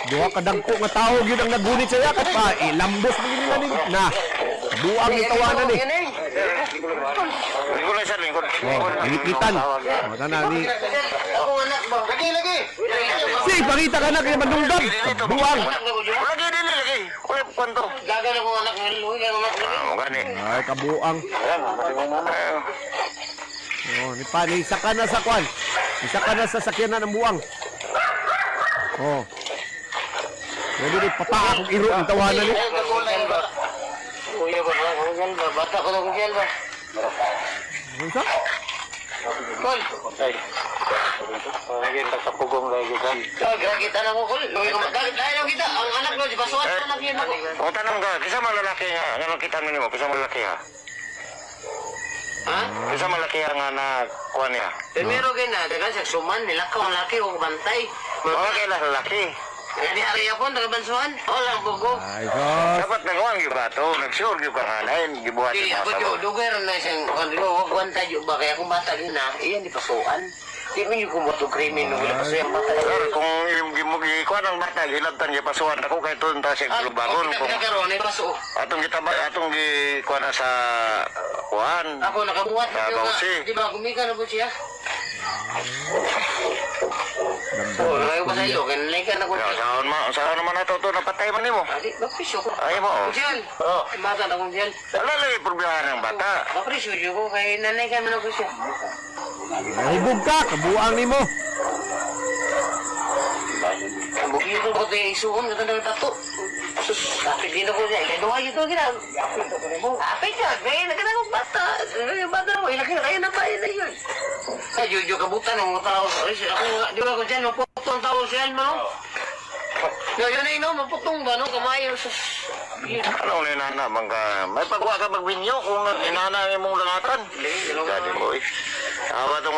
Duha ka dagko nga tao gyud ang nagunit sa yakat pa. Lambos mo nila ni na. Buang ni tawanan ni. Lingkod na siya, lingkod. Oh, inikitan. Oh, tana ni. Lagi. Si, pakita ka na kaya mandungdab. Buang. Lagi. Ulip kwanto. Gagal ako anak ng luwi. Gani. Ay, kabuang. Oh, ni pa, isa ka na sa kwan. Isa ka na sa sakyanan ng buang. Oh. Pwede rin papa akong iro ang tawanan ni. Bata ko na kung yan ba? Ano sa? Kol. Lagi nagkapugong lagi kan. Kita na mo kol. Dahil kita ang anak mo di basuan anak yun ako. O tanong ka, kisa malalaki nga, ngano kita mo, kisa malaki ha? Ha? Kisa malaki nga na kuha niya. Primero kay na, dagan sa suman nila ka laki o bantay. Okay lang lalaki. Di ari ako nagabansuhan. Lang bugo. Ay, sos. Dapat nagawan yung bato, nag-sure yung kanganain, gibuhat Di yung ako mga jo sabon. dugar na siyang kanilo wag bantay jo ba kaya kung bata din na iyan di pasuan. Di man yung kumoto krimen no wala pasuyan bata. Sir, kung gikuha ng bata, gilabtan yung pasuhan ako kay Tuan Tasig Lubagon. Kung Nagkaroon ay paso. atong gikuha na sa kuhan. Ako nakabuhat Sa yung Bausi. di ba kumika na po siya. Dagdag. Layo pa sa iyo kanilay ka na ko. Saan naman nato ito, napatay man nimo. Adi magpisyo ko. Ay mo. Diyan. Mata na kung diyan. Wala lang yung problema ng bata. Mapresyo ko kay nanay ka man ako siya. Hubog ka, kabuang ni mo. Bukyo ko ko tayo isuon ka ng tato. Sus, kapit din ako niya. Ikaduha yun ito gina. Kapit ka, kaya nagkana kong bata. Bata mo, ilaki na kayo na ba yun na yun. Ay, Jojo, kabutan ng mga tao. Ako, di ba ko dyan, maputong tao siya, no? Yun ay, no, maputong ba, no? Kamayo. Ano ni nana, may pagwa ka magbinyo kung inana mong langatan. Gadi boy. Awa itong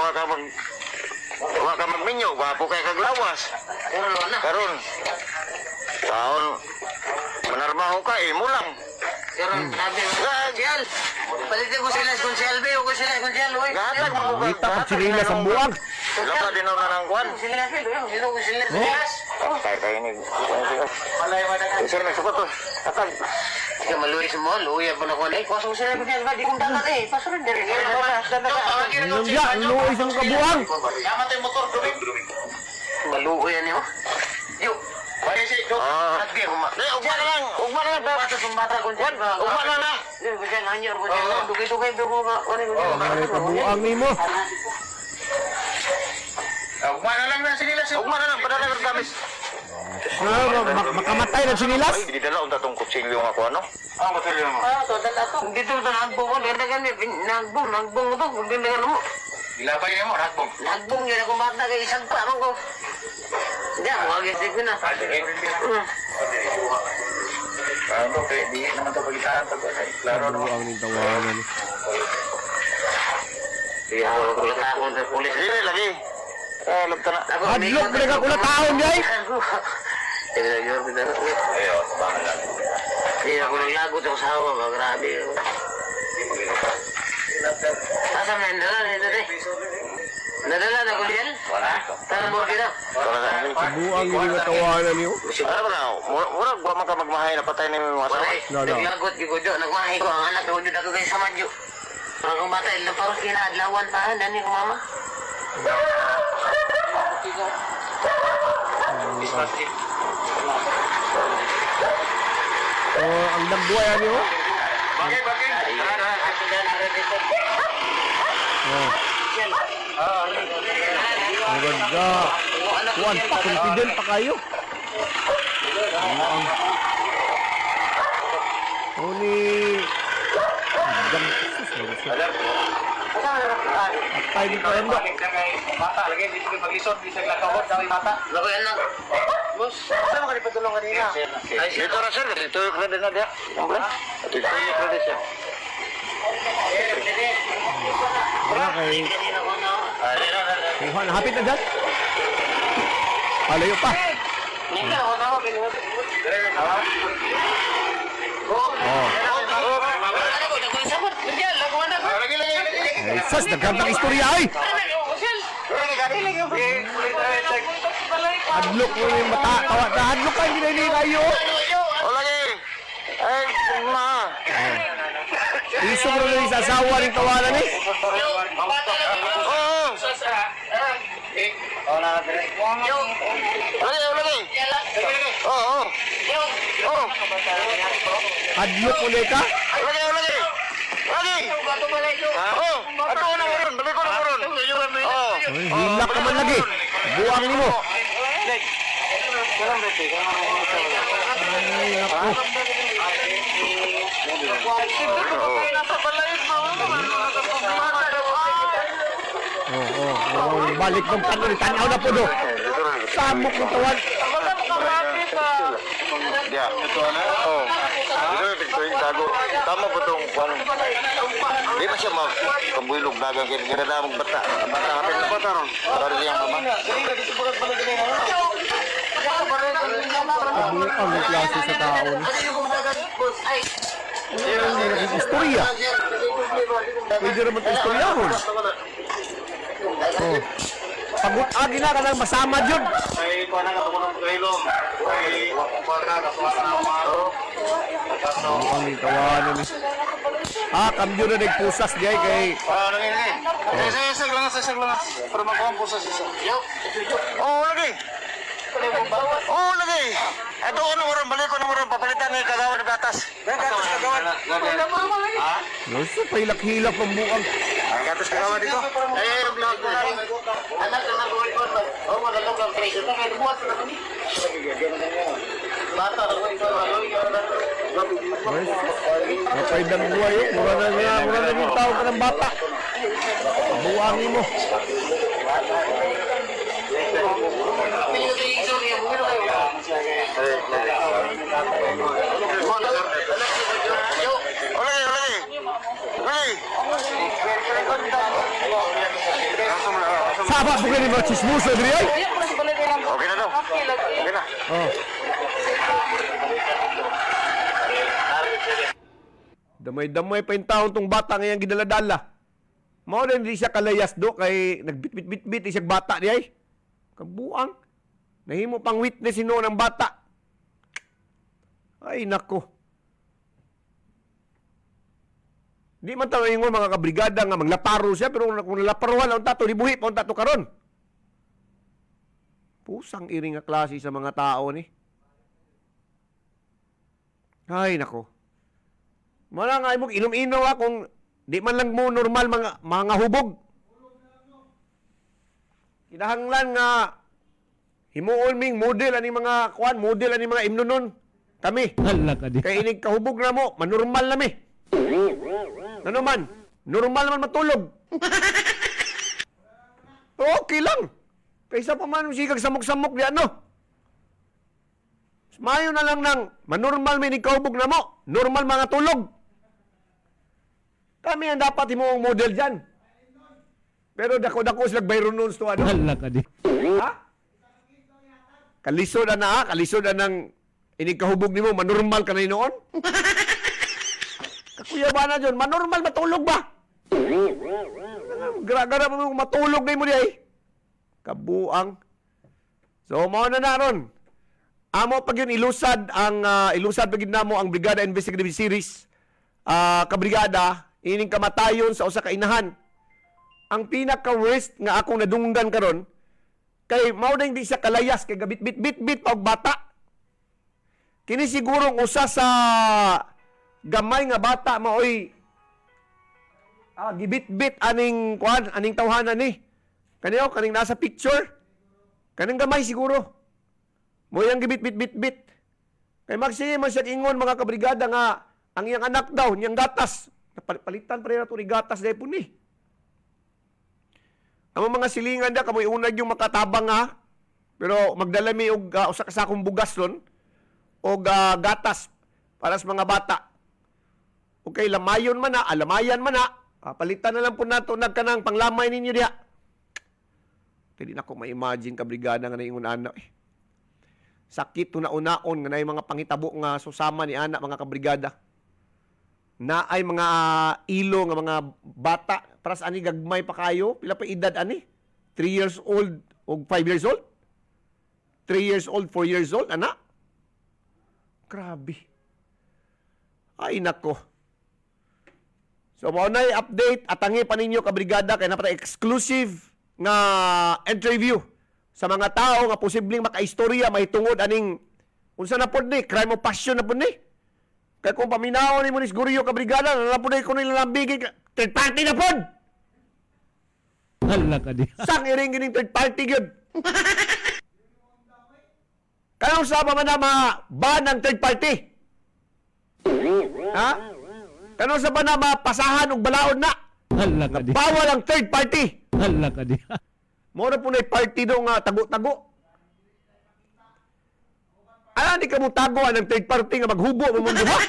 wa ka magminyo, wapo kay kaglawas. Karon, taon, manarmaho ka, imo lang. Karon, sabi mo, Jel, palitin ko sila kung Shelby o kung sila kung Jel, uy. Gatag mo ka. Kita pag sinila sa buwag. Laka din na ng kwan. Sila sila kung sila silas. Kaya ini. Isir na suko to. Tatag. Ika maluwi sa mo, luwi ako na ko na. Pasok sila kung Jel, di kong dagat eh. Pasok rin din. Ano siya? Ano isang kabuang? Yaman tayo motor, dumi. Maluwi yan yun. Yo, Pwede si Ugma na lang. Ugma na lang. Ugma na lang. Ay, kabuang ni mo. Ugma na lang na sinilas. Ugma na lang. Padala ng gamis. Makamatay na sinilas. Ay, di dala unta tong kutsilyo nga ko ano? Ang kutsilyo mo? Dito sa nagbong ko, ganda kami, nagbong to, ganda ka mo. Dilapay niyo mo, nagbong. Nagbong yun ako bata kay isang parang ko. Hindi ako, agad ko na. Ano, di naman ito pagitaan. Klaro no? Kabuang ni tawanan. Di ako kulatakon sa pulis. Dili lagi. Lagta na. Hadlok na ka kulataon, jay. Ayaw, bakal lang. Hindi ako naglagot ako sa hawa, grabe. Asa na nadala nito rin? Nadala na ko diyan? Wala. Tara mo kita. Wala na. Kabuang ni nga tawanan niyo. Ano ba na? Murag ba man ka magmahay na patay na yung mga Wala sakay? eh. Naglagot ko do, nagmahay ko ang anak ko do dago kay sa madyo. Parang kung bata, ilang parang kinadlawan pa, dani ko mama. Ang nagbuhay niyo. Bakit? Ang ganda. Kuwan pa, confident pa kayo. Ni... Atay di ko endo. Mata, lagi dito kay paglisod, dito kay lakawod, daw yung mata. Lago yan lang. Boss, saan mo ka nipatulong kanina? Dito na sir, dito yung credit na diya. Dito yung credit siya. Wala kay... Kuhan, hapit na dyan. Palayo pa. Nika, ako na ako. Ay, sas, nagkantang istorya ay. Hadlok mo yung mata. Hadlok ka, hindi na hindi kayo. O lagi. Ay, ma. Iso mo rin sa asawa rin tawanan eh. Oo. Lagi. Oo. Oo. Hadlok mo ka. Lagi. Oo. Ato na mo ron. Balik ko na mo ron. Oo. Ay, hilak ka man lagi. Buang ni mo. Ay, ako. Balik ng tanong, tanaw na po do. Samok ng tawan. Ya. Oh. Dito yung tago. Tama po itong kung di ba siya magkabulog dagang kaya na magbata. Bata kami na bata ron. Para siyang mama. Ang klase sa tao ni. Hindi na istorya. Pwede naman ito istoryahon. Oh. Pagod agi na ka nang masama dyan. Ay, kuha na katukunan ng kahilom. Ay, kuha na katukunan ng maro. Ang itawanan ni. Kambyo na nagpusas di ay kay... Nangyay. Sisag lang. Para makuha po sa sisa. Oo, lagi. Oo, lagi. Ito ano mo rin, balik ko na mo rin, papalitan ni kagawan ng gatas. Gatas kagawan. Nasa pailak-hilak ang buang. Gatas kagawan dito. Ay, vlog ko na rin. Anak na nag-uwi ko. Oo, magalog ang preso. Ito kayo buhat na kami. Bata, Mapaydang buhay yun. Mura na yung tao ka ng bata. Buangin mo. Saba po kayo mga chismoso, Dri ay? Okay na daw. Okay na. Oh. Damay-damay pa yung taon tong bata ngayang gidaladala. Mao na hindi siya kalayas do kay nagbit-bit-bit siya bata di ay. Kabuang. Nahimo pang witness sino ng bata. Ay nako. Di man tayo yung mga kabrigada nga maglaparo siya pero kung nalaparuhan ang tato libuhi pa ang tato karon. Pusang iring nga klase sa mga tao ni. Ay, nako. Mala nga imong inom-inom kung di man lang mo normal mga hubog. Kinahanglan nga himuon ming model ani mga kuan, model ani mga imnunon. Kami. Hala ka diha. Kay inig kahubog na mo, manormal na mi. Ano man? Normal naman matulog. Okay lang. Kaysa pa man sigag samok-samok di ano. Mayo na lang ng manormal may kahubog na mo. Normal mga tulog. Kami ang dapat himuong model dyan. Pero dako-dako sila bayron nun to ano. Hala ka diha. Ha? Kalisod na kalisod ng inikahubog nimo manormal ka na noon. Kakuya ba na dyan? Manormal matulog ba? Gara-gara mo matulog na mo di ay. Kabuang. So, mao na ron. Amo pag yun ilusad pag yun namo ang Brigada Investigative Series kabrigada ining kamatayon sa usa ka inahan. Ang pinaka-worst nga akong nadunggan karon kay mao na hindi siya kalayas kay gabit-bit pa og bata. Kini sigurong usa sa gamay nga bata maoy gibit-bit aning tawhanan ni. Kaning nasa picture. Kaning gamay siguro. Mo yang gibit-bit. Kay magsiya man siya ingon mga kabrigada nga ang iyang anak daw, niyang gatas. Palitan pa rin na ito ni gatas dahil po ni. Ang mga silingan da, kamoy unag yung makatabang ha. Pero magdala mi og usa ka sakong bugas ron og gatas para sa mga bata. Okay, lamayon man na, alamayan man na. Palitan na lang po nato nagkanang panglamay ninyo diha. Hindi na ko ma-imagine kabrigada nga naingon anak eh. Sakit una-unaon nga na yung mga pangitabo nga susama ni anak mga kabrigada. Na ay mga ilo nga mga bata para sa ani gagmay pa kayo. Pila pa edad ani? 3 years old o 5 years old? 3 years old, 4 years old, anak? Grabe. Ay nako. So mao na update atangi pa ninyo kabrigada kay napata exclusive nga interview sa mga tao nga posibleng makaistorya mahitungod aning unsa na pod ni crime of passion na pod ni. Kay kung paminaw ni mo ni siguro ka brigada na pod ko nila lambigin third party na pod. Hala ka diha. Sang iring gining third party gyud. Kanang sa man na ban ng third party. Ha? Kanang sa ba na mapasahan og balaod na? Hala ka diha. Bawal ang third party. Hala ka diha. Mo na po na party daw nga tago-tago. Ala, di ka mo tago ng third party nga maghubo mo mong duha.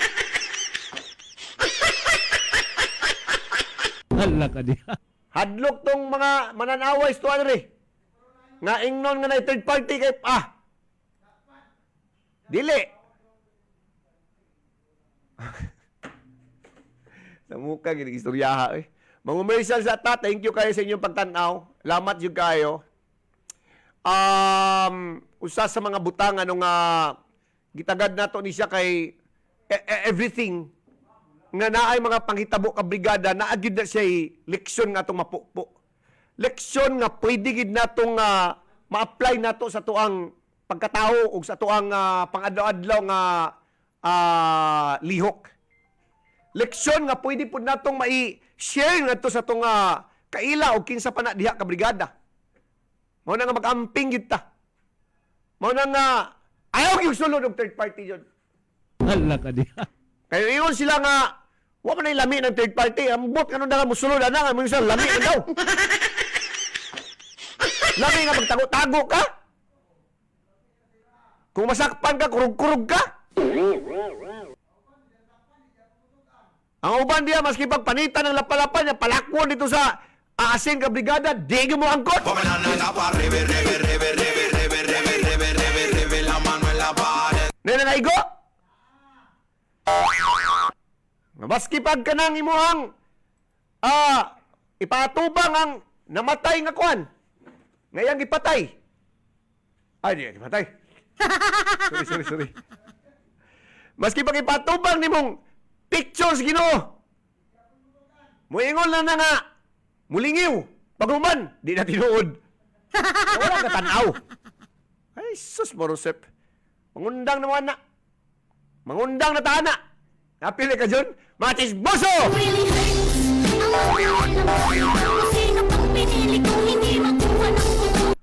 Hala ka diha. Hadlok tong mga mananaway ito rin. Nga ingnon nga na third party kay dili. Sa mukha, ginistoryaha eh. Mga umirisal sa ta, thank you kayo sa inyong pagtanaw. Lamat yung kayo. Usa sa mga butang ano nga gitagad nato ni siya kay everything nga naay mga panghitabo ka brigada na agid na siya leksyon nga itong mapukpo. Leksyon nga pwede gid natong ma-apply nato sa tuang pagkatao o sa tuang pang-adlaw-adlaw nga lihok. Leksyon nga pwede po natong mai-share nato sa itong kaila o kinsa pa na diha ka brigada. Mao na nga mag-amping gid ta. Mao na nga ayaw yung sulod ng third party yun. Hala ka diha. Kaya iyon sila nga wa man lami ng third party. Ambot kanun na nga musulod ana nga mo lami na daw. Lami nga magtago-tago ka. Kung masakpan ka, kurug-kurug ka. Ang uban diya, maski pagpanitan ng lapalapan niya, palakwon dito sa aasin ka brigada, di mo angkot. Nena nga igo? Maski pag ka nang imuhang ipatubang ang namatay nga kuan. Ngayang ipatay. Ay, di ipatay. Sorry. Maski pag ipatubang ni mong pictures Ginoo. Muingon lang na nga. Mulingiw. Paguman. Di na tinuod. Wala ka tanaw. Ay, sus, Marusep. Mangundang naman na. Mangundang na tana. Napili ka dyan, mga chismoso! Really hurts ang magmahal ng ganito. Kung sino pang pinili kung hindi makuha ng buto.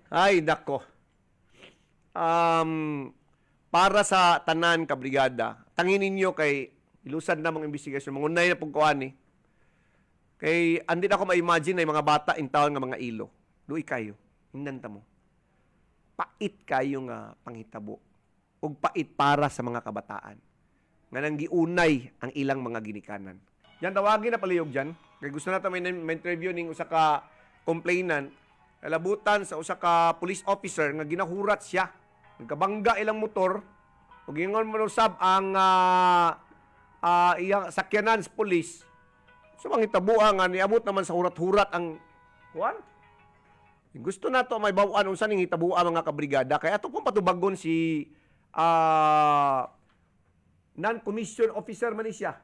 Ay, nako. Para sa tanan ka brigada, tangin ninyo kay ilusan na mga investigasyon, mangunay na pagkuhan ni. Kay andi na ako ma-imagine na yung mga bata in taon nga mga ilo. Duy kayo, hinanta mo. Pait kayo nga panghitabo. Ug pait para sa mga kabataan. Nga nang giunay ang ilang mga ginikanan. Yan, tawagin na palihog dyan. Kaya gusto na may interview ning usa ka complainant. Kalabutan sa usa ka police officer nga ginahurat siya. Nagkabangga ilang motor. Ug ingon mo usab ang iyang sakyanan sa police. So mangitabuan nga niabot naman sa hurat-hurat ang kuan. Gusto na to may bawaan unsa ning hitabuan mga kabrigada kay ato pong patubagon si non-commissioned officer man ni siya.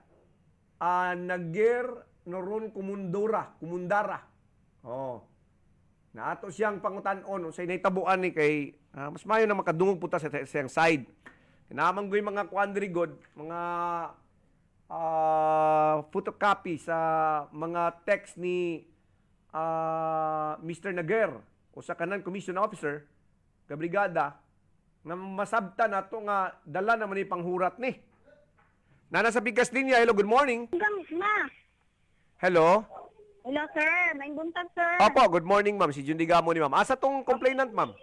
Nager Noron Kumundara. Oh. Na ato siyang pangutan-on unsay nahitabuan ni kay mas mayo na makadungog puta sa siyang side. Kinamanggoy mga quandary god, mga photocopy sa mga text ni Mr. Nager o sa kanan commission officer ka brigada nga masabta nato nga dala naman ni panghurat ni. Nana sa Pikas Linya, hello, good morning. Hello? Hello, sir. May buntag, sir. Opo, good morning, ma'am. Si Jundigamo ni ma'am. Asa tong complainant, ma'am?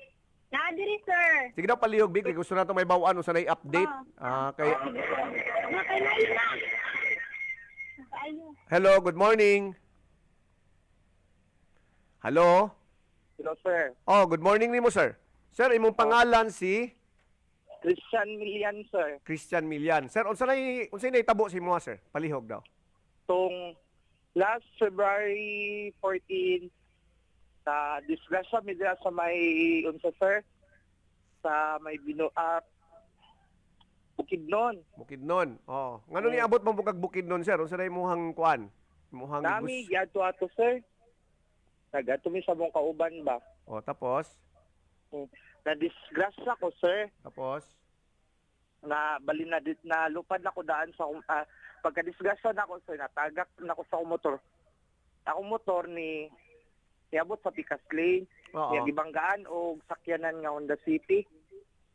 Nadiri, sir. Sige daw, palihog, Big. Gusto na ito may bawaan o sanay update. Kay... Hello, good morning. Hello? Hello, sir. Oh, good morning ni mo, sir. Sir, imong pangalan si Christian Milian, sir. Christian Milian. Sir, unsay nahitabo si mo, sir? Palihog daw. Tong last February 14, sa disgrasya mi dira sa may unsa, sir, sa may Bukidnon. Bukidnon. Oh. Ngano ni abot man bukag Bukidnon, sir? Unsa na imong kuan? Imong Nami ato sir. Nagato mi sa mong kauban ba? Oh, tapos Na disgrasya ko, sir. tapos Na bali na lupad na ko daan sa pagka-disgrasya na ko, sir, natagak na ko sa motor. Akong motor ni niabot sa Pikas Lane, Oo. niya gibanggaan og sakyanan nga Honda City.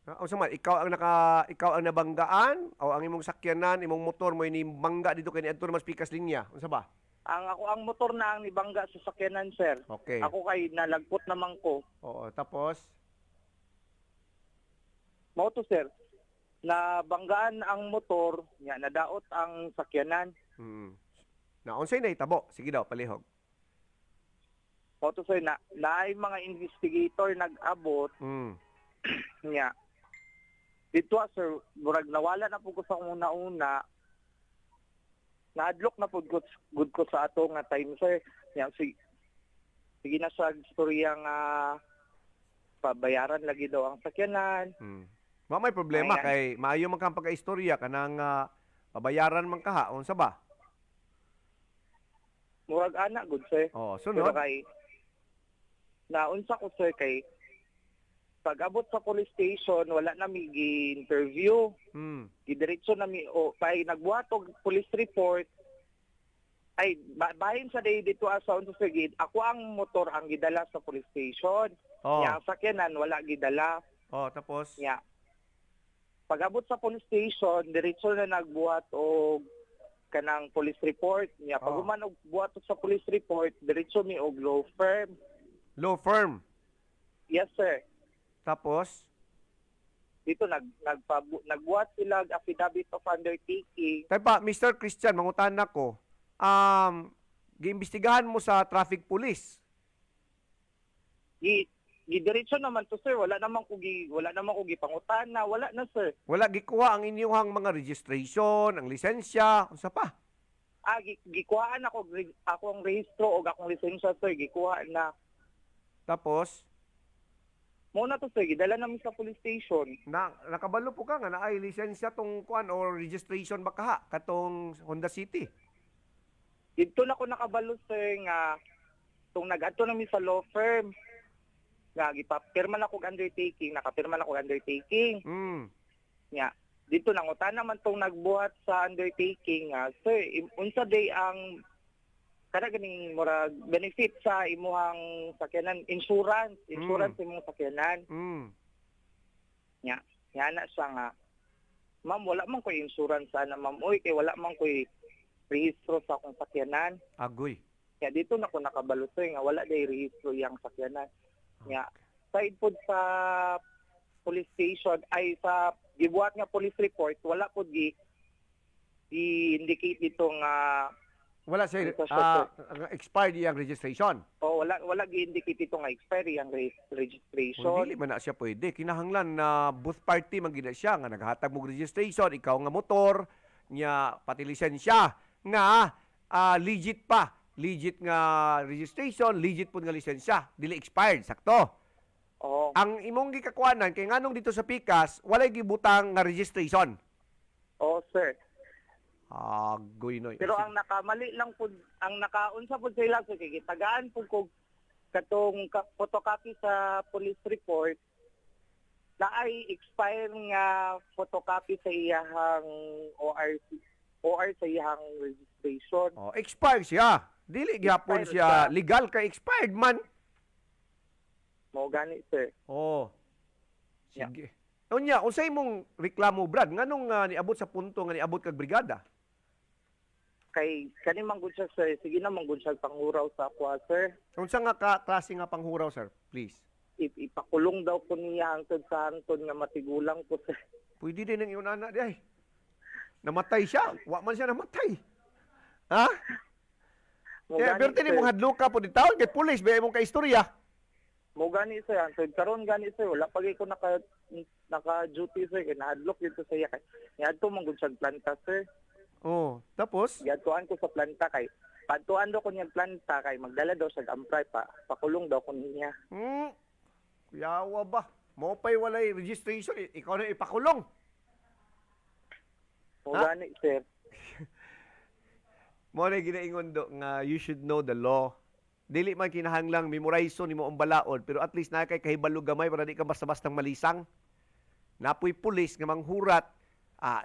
Unsa man ikaw ang nabanggaan o ang imong sakyanan, imong motor mo ni bangga dito kay niadto mas Pikas Linya. Unsa ba? Ang motor na ang nibangga sa sakyanan, sir. Okay. Ako kay nalagpot naman ko. Oo, tapos Mao to, sir. Nabanggaan ang motor, nya nadaot ang sakyanan. na unsay nahitabo? Sige daw, palihog. Mao to, sir, naay mga investigator nag-abot nya. Dito, sir, murag nawala na po ko sa una-una. Na-adlock na po good ko sa ato nga time, sir. Nya, sige na sa istorya nga pabayaran lagi daw ang sakyanan. Wa may problema Ayan. kay maayo man kang pagka-istorya kanang pabayaran man kaha unsa ba? Murag ana good, sir. Oh, Pero sunod. kay naunsa ko, sir, kay pag-abot sa police station wala na mi gi-interview. Gidiretso na mi pay nagbuhat og police report. Ay bahin sa day dito asa unsa, sir, ako ang motor ang gidala sa police station. Oh. Nya ang sakyanan wala gidala. Oh, tapos Nya pag-abot sa police station, diretso na nagbuhat og kanang police report. Nya pag Oh. og buhat sa police report, diretso mi og law firm. law firm. Yes, sir. Tapos Dito nagbuhat sila og affidavit of undertaking. tay pa Mr. Christian mangutan nako. Giimbestigahan mo sa traffic police. Gidiretso naman to, sir. Wala naman ko gipangutana, wala na, sir. Wala gikuha ang inyong mga registration, ang lisensya, unsa pa? Gikuhaan ako ang rehistro o akong lisensya, sir. Gikuha na. Tapos Muna to, sir. Gidala namin sa police station. nakabalo po ka nga na ay lisensya tong kuan or registration ba kaha katong Honda City. Dito na ko nakabalo, sir, nga tung nag-adto namin sa law firm. Nga gipapirma na ko undertaking, nakapirma na ko undertaking. Nya dito nangutan naman tong nagbuhat sa undertaking nga, sir, unsa day ang kada ganing murag benefit sa imuhang sakyanan, insurance imong sakyanan. Nya na siya nga, ma'am, wala man ko'y insurance sana, ma'am. Uy, kay wala man ko'y rehistro sa akong sakyanan. Agoy. Kaya dito na ko nakabalo, sir, nga wala day rehistro yung sakyanan. Nya side po sa police station, ay sa gibuhat nga police report, wala po i-indicate dito nga Wala siya expired yung registration. wala gi-indicate ito nga expiry ang registration. Dili man na siya pwede. Kinahanglan na booth party man gina siya nga naghatag mo registration, ikaw nga motor, nya pati lisensya nga legit pa. Legit nga registration, legit pud nga lisensya, dili expired, sakto. Oo. Ang imong gikakuanan kay nganong dito sa Pikas, walay gibutang nga registration. Oo, sir. Agoy noy. Pero ang nakamali lang po, ang nakaunsa po sila sa kigitagaan po kog katong photocopy sa police report na ay expire nga photocopy sa iyahang OR sa iyahang registration. Expired siya. Dili gyapon Expired siya siya. legal kay expired man. Mo gani, sir. Sige. Unya, unsay mong reklamo, Brad? Nganong niabot sa punto nga niabot kag brigada? Kay kani manggod siya, sir. Sige na manggod siya panguraw sa ako, sir. Unsa nga klase nga panghuraw, sir? Please. Ipakulong daw ko niya hangtod sa hangtod nga matigulang po, sir. Pwede din ang iyong anak di ay. Namatay siya. Wa man siya namatay. Ha? Mo Kaya, gani, pero tini sir. mong hadlo ka po di taon kay pulis, ba imong kaistorya. Mo gani, sir. Hangtod karon gani, sir. Wala pagi ko naka-duty, sir. Kaya nahadlok dito sa iya. Kaya ito manggod siya planta, sir. Tapos? Yatuan ko sa planta kay patuan daw ko niyang planta kay magdala daw sa ampray pakulong daw ko niya. Yawa ba? Mo pa'y walay registration, ikaw na ipakulong. Mo gani, sir. Mo na ginaingon do nga you should know the law. Dili man kinahanglang memorize nimo ang balaod, pero at least na kay kahibalo gamay para di ka basta-bastang malisang. Napoy pulis nga manghurat,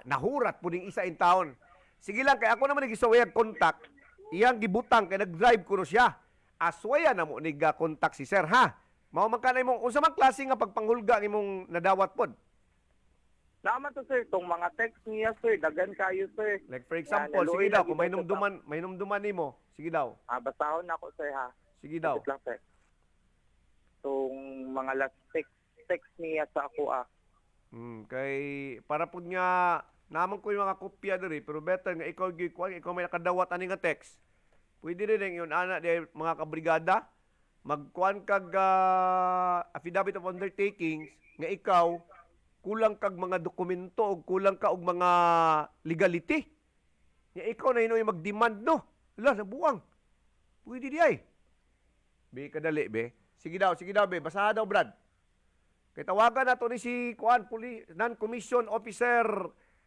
nahurat po ding isa in town. Sige lang, kay ako naman nagisawayag contact. Iyang gibutang, kay nag-drive ko siya. Aswaya na mo niga-contact si sir, ha? Mao man kanay mong, unsa man klase nga pagpanghulga ang imong nadawat pod? Naman to, sir, tong mga text niya, sir, dagan kayo, sir. Like for example, sige daw, kung may numduman nimo, sige daw. Basahon na ako, sir, ha? Sige daw. Wait lang, sir. Tong mga last text niya sa ako, Kay para pud nga naman ko yung mga kopya diri, pero better nga ikaw may nakadawat ani nga text. Pwede rin ang yun ana di mga kabrigada magkuan kag affidavit of undertakings nga ikaw kulang kag mga dokumento o kulang ka og mga legality. Nga ikaw na hinoy mag-demand no. Wala sa buwang. Pwede di ay. Be kadali be. Sige daw be. Basahan daw, Brad. Kay tawagan nato ni si non-commissioned officer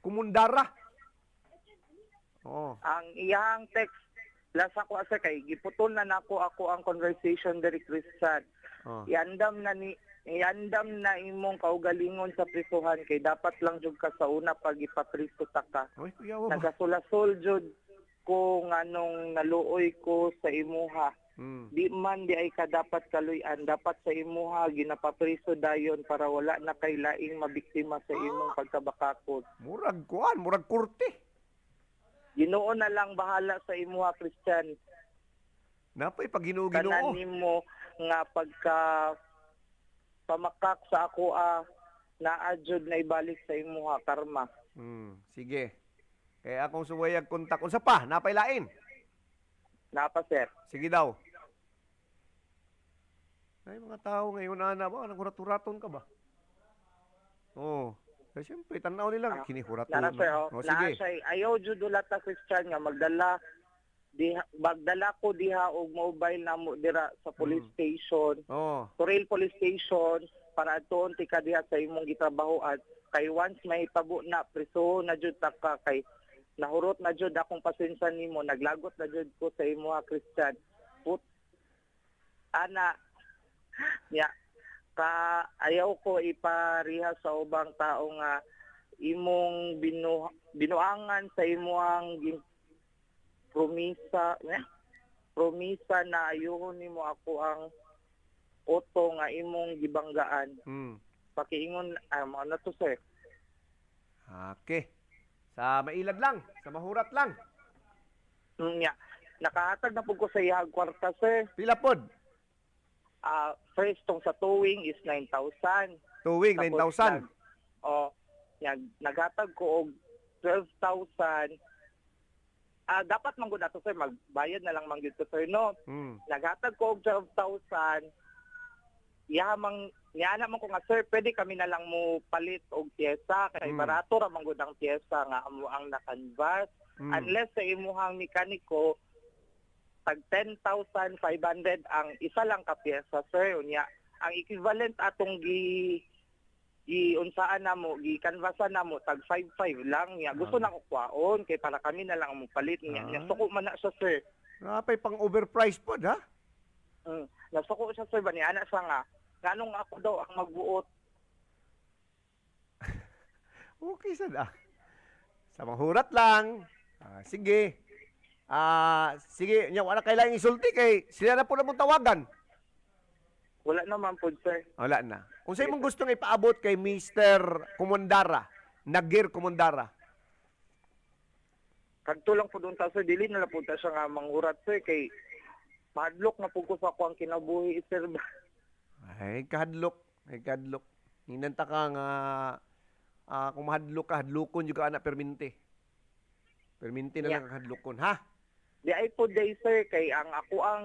Kumundara. Ang iyang text lasa ko asa kay giputol na nako ako ang conversation diri Christian. Iandam na imong kaugalingon sa prisuhan kay dapat lang jud ka sa una pag ipapriso ta ka. Nagasulasol jud ko nganong naluoy ko sa imuha. Di man di ay ka dapat kaluyan, dapat sa imuha ginapapriso dayon para wala na kay laing mabiktima sa imong pagkabakakot. Murag kurte. Ginoo na lang bahala sa imuha, Christian. Napay pag Ginoo. Tanan nimo nga pagka pamakak sa ako naadjud na ibalik sa imuha karma. Sige. Kaya akong suwayag kontak. Unsa pa? Napay lain? Napa, sir. Sige daw. Ay, mga tao ngayon, ana ba? Naghurat-huraton ka ba? Kasi siyempre, tanaw nila. Kinihuraton. Nara, sir. Sige. Ayaw jud ulat ta, Christian, nga magdala ko diha og mobile na mo dira sa police station. Toril police station para tuon ti ka diha sa imong gitrabahoan. Kay once may tabo na priso na jud ta ka kay nahurot na jud akong pasensya nimo, naglagot na jud ko sa imo, Christian. Ana ayaw ko ipariha sa ubang tao nga imong binuangan sa imong promisa na ayuhon nimo ako ang oto nga imong gibanggaan. Pakiingon ano to sir? Okay. Sa mailad lang, sa mahurat lang. Nya. Nakahatag na po ko sa iyang kwarta sir. Pila pod? First tong sa towing is 9,000. Tuwing, 9,000. Naghatag ko og 12,000. Dapat man gud ato sir magbayad na lang man gyud to sir no. Naghatag ko og 12,000. Niya man ko nga sir, pwede kami na lang mo palit og pyesa kay barato ra man gud ang pyesa nga amo ang na-canvas. Unless sa imuhang mekaniko tag 10,500 ang isa lang ka pyesa sir. Unya ang equivalent atong unsaan namo, gi-canvasan namo tag 5,500 lang. Nya gusto na ko kwaon kay para kami na lang mo palit niya. Suko man na siya sir. Napay pang overpriced pod ha? Nasuko siya sir ba ni ana siya nga nganong ako daw ang magbuot. Okay sad. Sa mahurat lang. Sige. Sige, nya wala kailangan isulti kay sila na po na mong tawagan. Wala naman po sir. Wala na. Kung sa'yo mong gustong ipaabot kay Mr. Kumundara, Nagir Kumundara. Kadto lang po doon ta sir, dili na po ta siya nga manghurat sir kay madlok na po ko sa akong kinabuhi sir. Ay, kahadlok. Ninanta ka nga, kung mahadlok ka, hadlokon yung ka anak perminti. Perminti na lang ang hadlokon, ha? Di ay po day sir, kay ako ang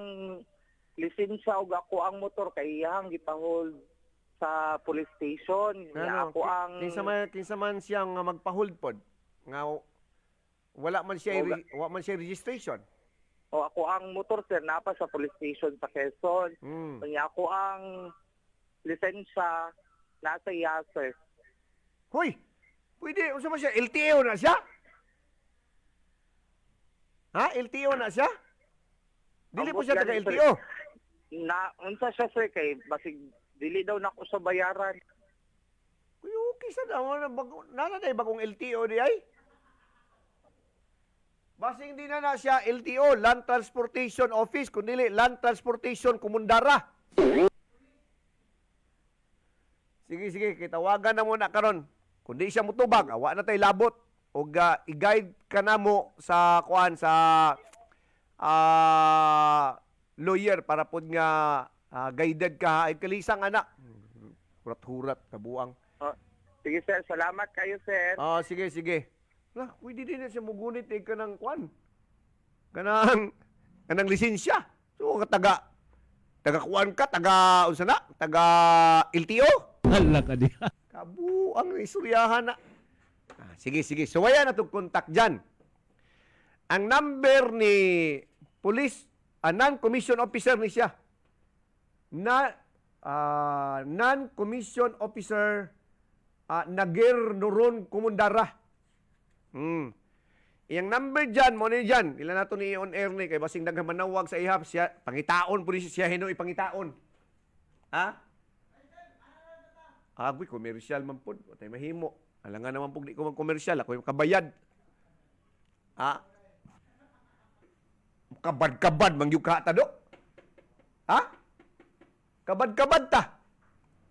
lisensya o ako ang motor, kay iyang gipahol sa police station. Ako ang... Kinsa man siyang magpahold pod. Nga, wala man siya registration. O ako ang motor sir, napa sa police station sa Quezon. Kanya ako ang lisensya nasa iya sir. Hoy! Pwede, unsa man siya? LTO na siya? Ha? LTO na siya? Dili po siya taga LTO. Unsa siya sir kay basig dili daw nako sa bayaran. Uy, okay sa daw. Nana na bagong LTO di ay? Basing di na siya LTO, Land Transportation Office, kundi Land Transportation Kumundara. Sige, kitawagan na muna karon. Kundi siya mutubag, awa na tay labot. O i-guide ka na mo sa lawyer para pod nga guided ka. Ay kalisang anak. Hurat-hurat, kabuang. Sige sir, salamat kayo sir. Sige. Lah, pwede din siya mugunit ka ng kwan. Kanang lisensya. So, taga kuan ka, taga LTO. Hala ka diha. Kabuang isuryahan na. Sige. So, wala na itong contact dyan. Ang number ni police, non-commission officer ni siya. Non-commission officer Nagir Nuron Kumundara. Iyang number dyan, mo na dyan. Ilan na ito ni on air ni, kay basing nagmanawag sa ihap siya. Pangitaon po siya, hino ipangitaon. Ha? Agoy, komersyal man po. O tayo mahimo. Alangan naman po di ko mag-komersyal. Ako yung kabayad. Ha? Kabad-kabad, mangyug ka ta, do? Ha? Kabad-kabad ta.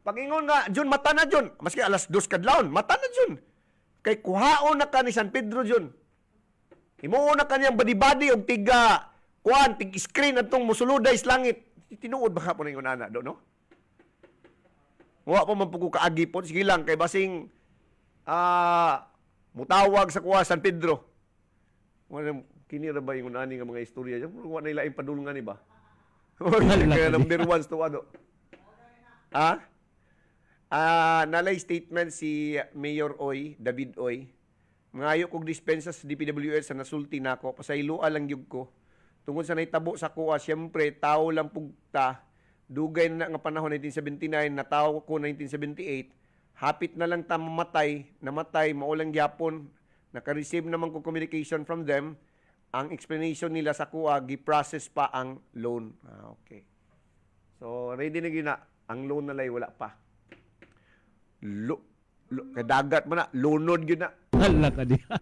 Pag-ingon nga, Jun, mata na, Jun. Maski alas 2 kadlawon, mata na, Jun. Kay kuhaon na ka ni San Pedro, Jun. Himuon na ka niyang badi-badi o tig-screen atong musuluday sa langit. Tinuod ba ka po na yung nana, do, no? Huwag pa man po ko kaagipon. Sige lang, kay basing mutawag sa kuha San Pedro. Kinira ba yung nani nga mga istorya dyan? Huwag na ilaing padulungan ni ba? Kaya number 1 to ano? Ha? Nalay statement si Mayor Oy, David Oy. Ngayo kog dispensa sa DPWS sa nasulti nako, pasayloa lang yug ko. Tungod sa naitabo sa kuha, siyempre tao lang pugta. Dugay na nga panahon 1979, natawo ko 1978. Hapit na lang ta namatay, maulang gyapon. Naka-receive naman ko communication from them. Ang explanation nila sa kuha, gi-process pa ang loan. Okay. So, ready na gina. Ang loan nalay wala pa. Kay dagat man na, lunod yun na. Hala ka diha.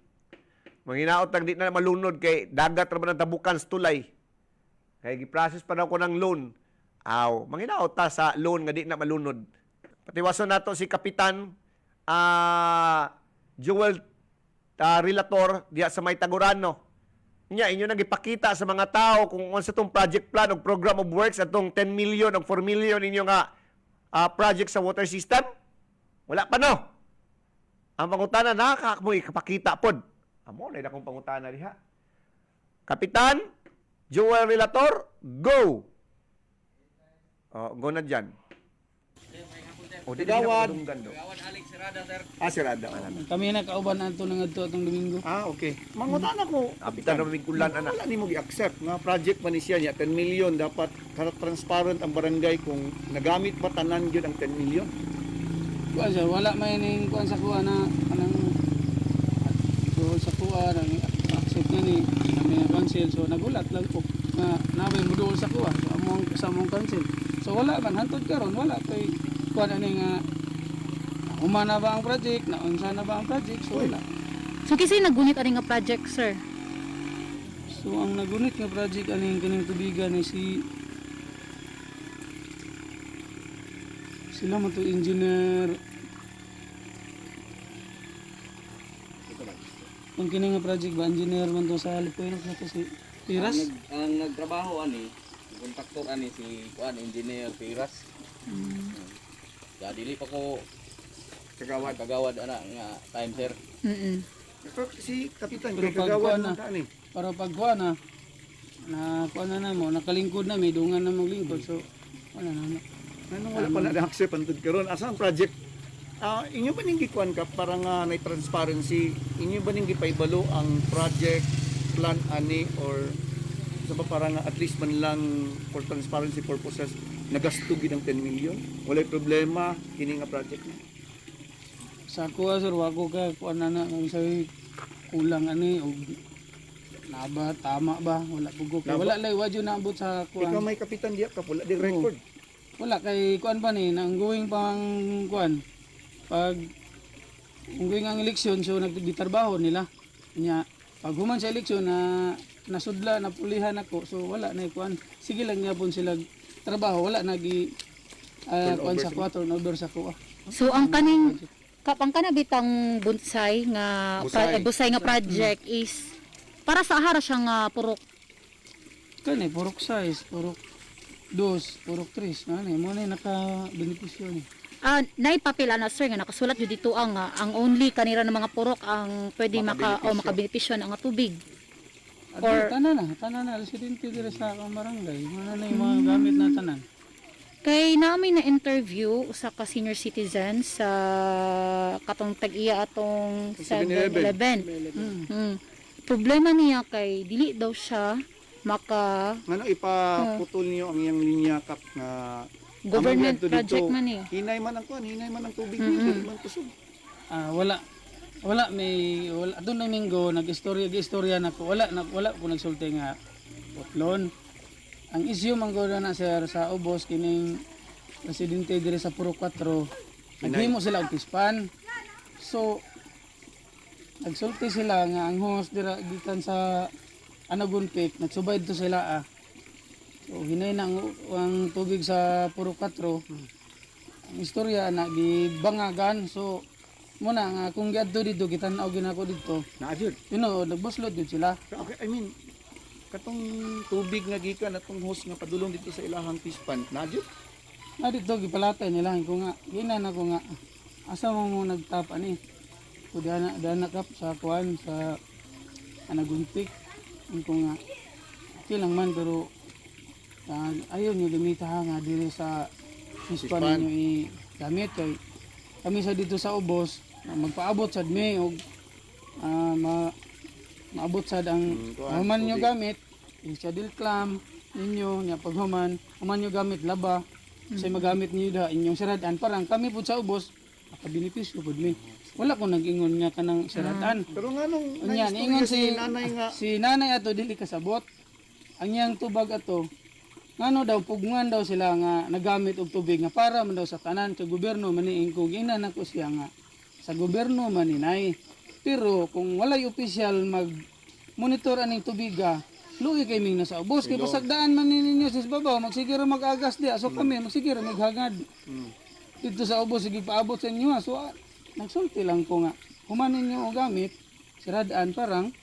Manginaot tag di na malunod kay dagat ra man ang tabukan sa tulay. Kay gi-process pa daw ko ng loan. Aw, manginaot ta sa loan nga di na malunod. Patiwason nato si Kapitan Joel Relator diya sa May Tagurano. Nya inyo nang ipakita sa mga tao kung unsa tong project plan o program of works atong 10 million o 4 million inyo nga project sa water system. Wala pa no. Ang pangutana na mo ikapakita pod. Amo na akong pangutana diha. Kapitan Joel Relator, go. Go na dyan. Di Gawad. Sirada. Kami na kauban ato nang adto atong Domingo. Okay. Mangutana ko, Kapitan na migulan ana. wala nimo gi-accept nga project man ni siya niya 10 million dapat transparent ang barangay kung nagamit ba tanan gyud ang 10 million. Kuan sir, wala may ning kuan sa kuha na anang doon sa kuha nang accept na ni kami na cancel, so nagulat lang ko nga nabay mo doon sa kuha sa among cancel. So wala man hantod karon, wala kay kuan ani nga umana ba ang project, naunsa na ba ang project, so wala. So kasi nagunit ani nga project, sir. So ang nagunit nga project aning kining tubigan ni sila mo to engineer. Ang kini nga project ba engineer man to sa Lipuinos na to si Piras. Ang nagtrabaho ani, kontraktor ani si kuan engineer Piras. Ya dili pa ko kagawad ana nga time sir. Pero si Kapitan Pero kay pag kagawad kuha na, mo ta ni. para pag kuha na kuha na mo, nakalingkod na, may dungan na mong lingkod. So, wala na. Ano wala pala na-accept ang karon asa ang project? Inyo ba ning gikuan ka para nga may transparency? Inyo ba ning gipaibalo ang project plan ani or sa ba para nga at least man lang for transparency purposes nagasto gid ang 10 million? Walay problema kini nga project na. Sa kuha, sir, wako ka, kuha na kung sa'yo kulang ani, o naba, tama ba, wala pugo. Kaya wala lang, wadyo naabot sa kuha. Ikaw may kapitan diya ka pula di record. Wala, kay kuan pa ni, nangguwing pang kuan. Pag ungguwing ang eleksyon, so nagditarbaho nila. Kanya, pag human sa eleksyon na nasudla, napulihan ako, so wala na kuan. Sige lang niya po sila trabaho, wala nagi kuan sa kuha, turnover sa kuha. So ang kaning kapang kana bitang bonsai nga busay nga project is para sa ahara siya nga purok. Kani purok size, purok 2, purok 3, ngani mo na naka-benepisyo ni. Nay papel ana sir nga nakasulat jud dito ang only kanira ng mga purok ang pwede makabenepisyo ng nga tubig. Or tanan na residente diri sa akong barangay, mana na yung mga gamit na tanan. Kay namin na interview sa ka senior citizen sa katong tag-iya atong 7-Eleven. Problema niya kay dili daw siya maka Ngano ipaputol niyo ang iyang linya kap nga government project man eh. Hinay man ang kuan, hinay man ang tubig dili man kusog. Wala doon na minggo nag-istorya nako wala ko nagsulti nga putlon. Ang issue man ko na sir sa ubos kining residente dire sa Puro 4 naghimo sila og tispan. So nagsulti sila nga ang host dira gikan sa Anagunpik nagsubay dito sila So hinay na ang tubig sa Puro 4. Ang istorya na gibangagan, so muna nga kung giadto dito gitan-aw ginako dito. Naajud. Nagbuslot dito sila. Okay, I mean katong tubig nga gikan atong host nga padulong dito sa ilahang pispan. Naajud. Na dito gipalatay nila ko nga ginan ako nga asa mo nagtap ani. So dana kap sa kuan sa Anagunpik. Ko nga okay lang man pero ayaw nyo gamita nga dili sa pispan ninyo i-gamit kay kami sa dito sa ubos magpaabot sad mi og maabot sad ang human nyo gamit sa dilklam ninyo nya paghuman human nyo gamit laba say magamit niyo da inyong siradan parang kami pud sa ubos makabenepisyo pud mi wala ko nag-ingon niya kanang siradan Pero nganong ingon nanay nga si nanay ato dili kasabot ang iyang tubag ato ngano daw pugngan daw sila nga nagamit og tubig nga para man daw sa tanan sa gobyerno maniing kung ina nako siya nga sa gobyerno maninay. Pero kung walay opisyal mag monitor aning tubiga, luoy kay ming nasa ubos kay pasagdaan man ninyo sa babaw magsiguro mag-agas diya. So kami magsiguro maghangad. Dito sa ubos sige paabot sa inyo. So nagsulti lang ko nga. Human ninyo og gamit siradaan parang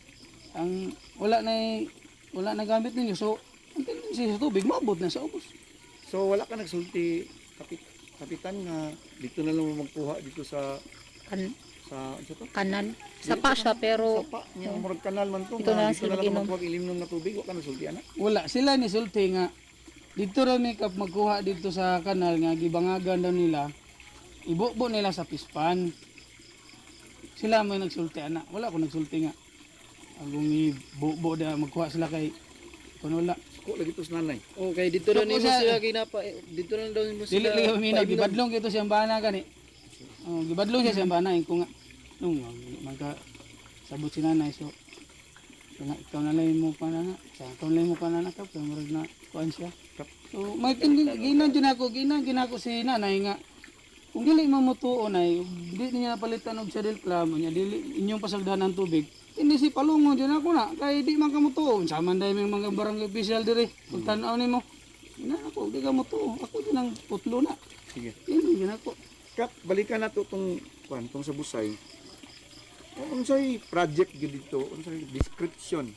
ang wala na gamit ninyo. So ang tendency sa tubig maabot na sa ubos. So wala ka nagsulti kapitan nga dito na lang mo magkuha dito sa ano to? Kanal. Sapa siya pero Sapa, nga murag kanal man to. Dito na Dito sila na lang mag-inom. magkuha ilimnom na tubig, wala ka nagsulti ana. Wala sila ni sulti nga dito ra may kap magkuha dito sa kanal nga gibangagan daw nila. Ibubo nila sa pispan. Sila may nagsulti ana. Wala ko nagsulti nga. Agong ibubo da magkuha sila kay kun wala. Ko lagi to sa nanay. Okay, dito na Tapos nimo siya- sila ginapa. Dito na daw nimo Dili sila. lang mina painom. gibadlong kito siyang bana gani. Oh, gibadlong siya siyang bana ko nga. Nung magka sabot si nanay so ikaw na lang mo pa na sa ikaw na lang mo pa na kap kay murag na kuan siya. So may tindi ginan ako si nanay nga kung dili mo mutuon ay dili niya palitan og sa reklamo niya dili inyong pasagdahan ng tubig. Hindi si palungon dyan ako na kay di man ka mutuon. Saman dahil may mga barangay official diri. Kung tanaw nimo. Ina ako di ka mutuon. Ako din ang putlo na. Sige. Hindi din ako. Kap, balikan nato tong sa Busay. Unsay project gyud dito, unsay description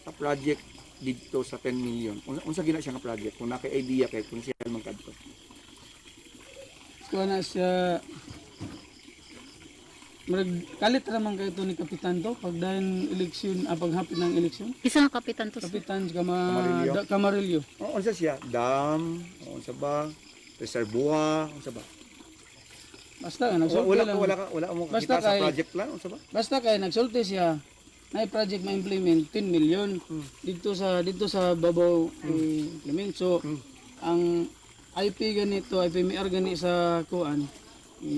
sa project dito sa 10 million. Unsa gina siya nga project? Kung naka idea kay kung siya man kadto. So na siya murag kalit raman kay to ni kapitan to pag dahil eleksyon paghapit ng eleksyon. isa nga kapitan to. Kapitan Camarillo. Camarillo. Unsa siya? Dam, unsa ba? Reservoir, unsa ba? Basta nagsulti lang. Wala mo Basta kakita sa kay- project plan, unsa ba? Basta kay nagsulti siya na project ma-implement 10 million dito sa babaw implement. So ang IP ganito, IPMR gani sa kuan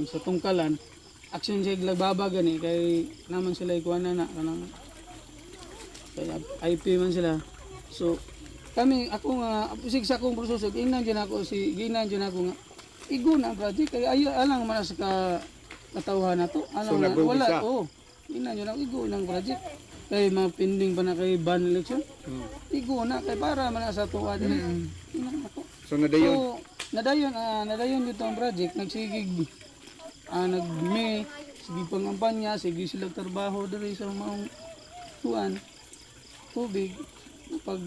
sa tungkalan action siya glagbaba gani kay naman sila ikuan na kanang kay IP man sila. So kami ako nga sig sa akong proseso ginan dyan ako nga iguna ang project kay ayo alang man sa katawhan nato alang So, nag-go wala siya? ginan dyan ako iguna ang project kay mapinding pa na kay ban election iguna kay para man sa tuwa din ako. So nadayon. So, nadayon dito ang project, nagsigig, nagme, sige pangampanya, sige sila trabaho diri sa mga tuan, tubig, pag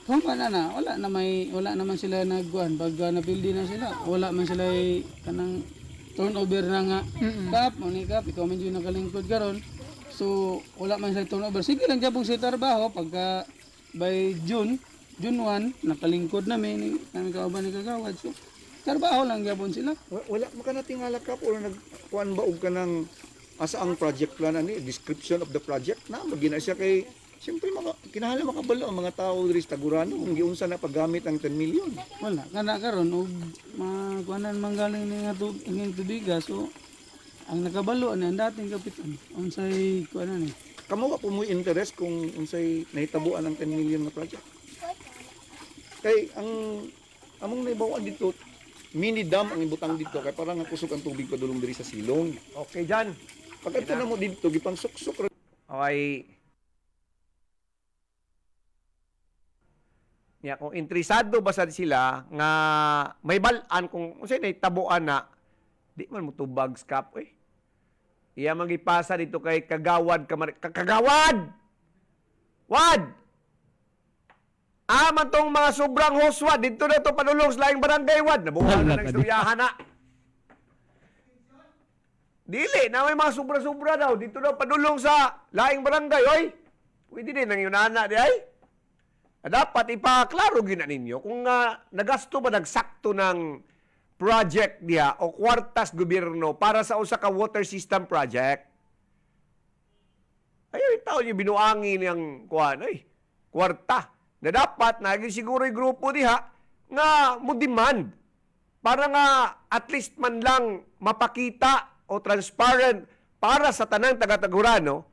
wala naman sila nagkuhan, pag napildi na sila, wala man sila kanang turnover na nga, kap, ikaw man dyan nakalingkod karon so wala man sila turnover, sige lang dyan sila trabaho, pagka by June 1, nakalingkod namin kauban ni kagawad. So, trabaho lang gyapon sila. Wala mo ka natingala kap or nagkuan ba og kanang asa ang project plan ani, description of the project na magina siya kay siyempre kinahanglan makabalo ang mga tao diri sa Tagurano kung giunsa na paggamit ang 10 million. Wala kana karon og kuanan manggaling ni nga tubiga. So, ang nakabalo na ang dating kapitan unsay kuanan ni. Kamo ka po mo interest kung unsay nahitabuan ang 10 million na project? Kay among naibawaan dito mini dam ang ibutang dito kay parang kusog ang tubig padulong diri sa silong. Okay, Jan. Pag ito na mo dito gipang suksok Okay. Ya, kung interesado ba sad sila nga may balan kung unsay nahitabuan na di man mo tubag skap iya magipasa dito kay Kagawad Kagawad! Wad! Man tong mga sobrang hoswa dito na to padulong sa laing barangay wad nabuhat na ng istoryahan na. Dili na may mga sobra-sobra daw dito daw padulong sa laing barangay oy. Pwede din nang yunana di ay. Dapat ipaklaro gina ninyo kung nagasto ba nagsakto ng project diya o kwartas gobyerno para sa usa ka water system project. Ayaw itaw niyo binuangin yang kuan kwarta na dapat naging siguro yung grupo diha nga mo demand para nga at least man lang mapakita o transparent para sa tanang taga-Tagurano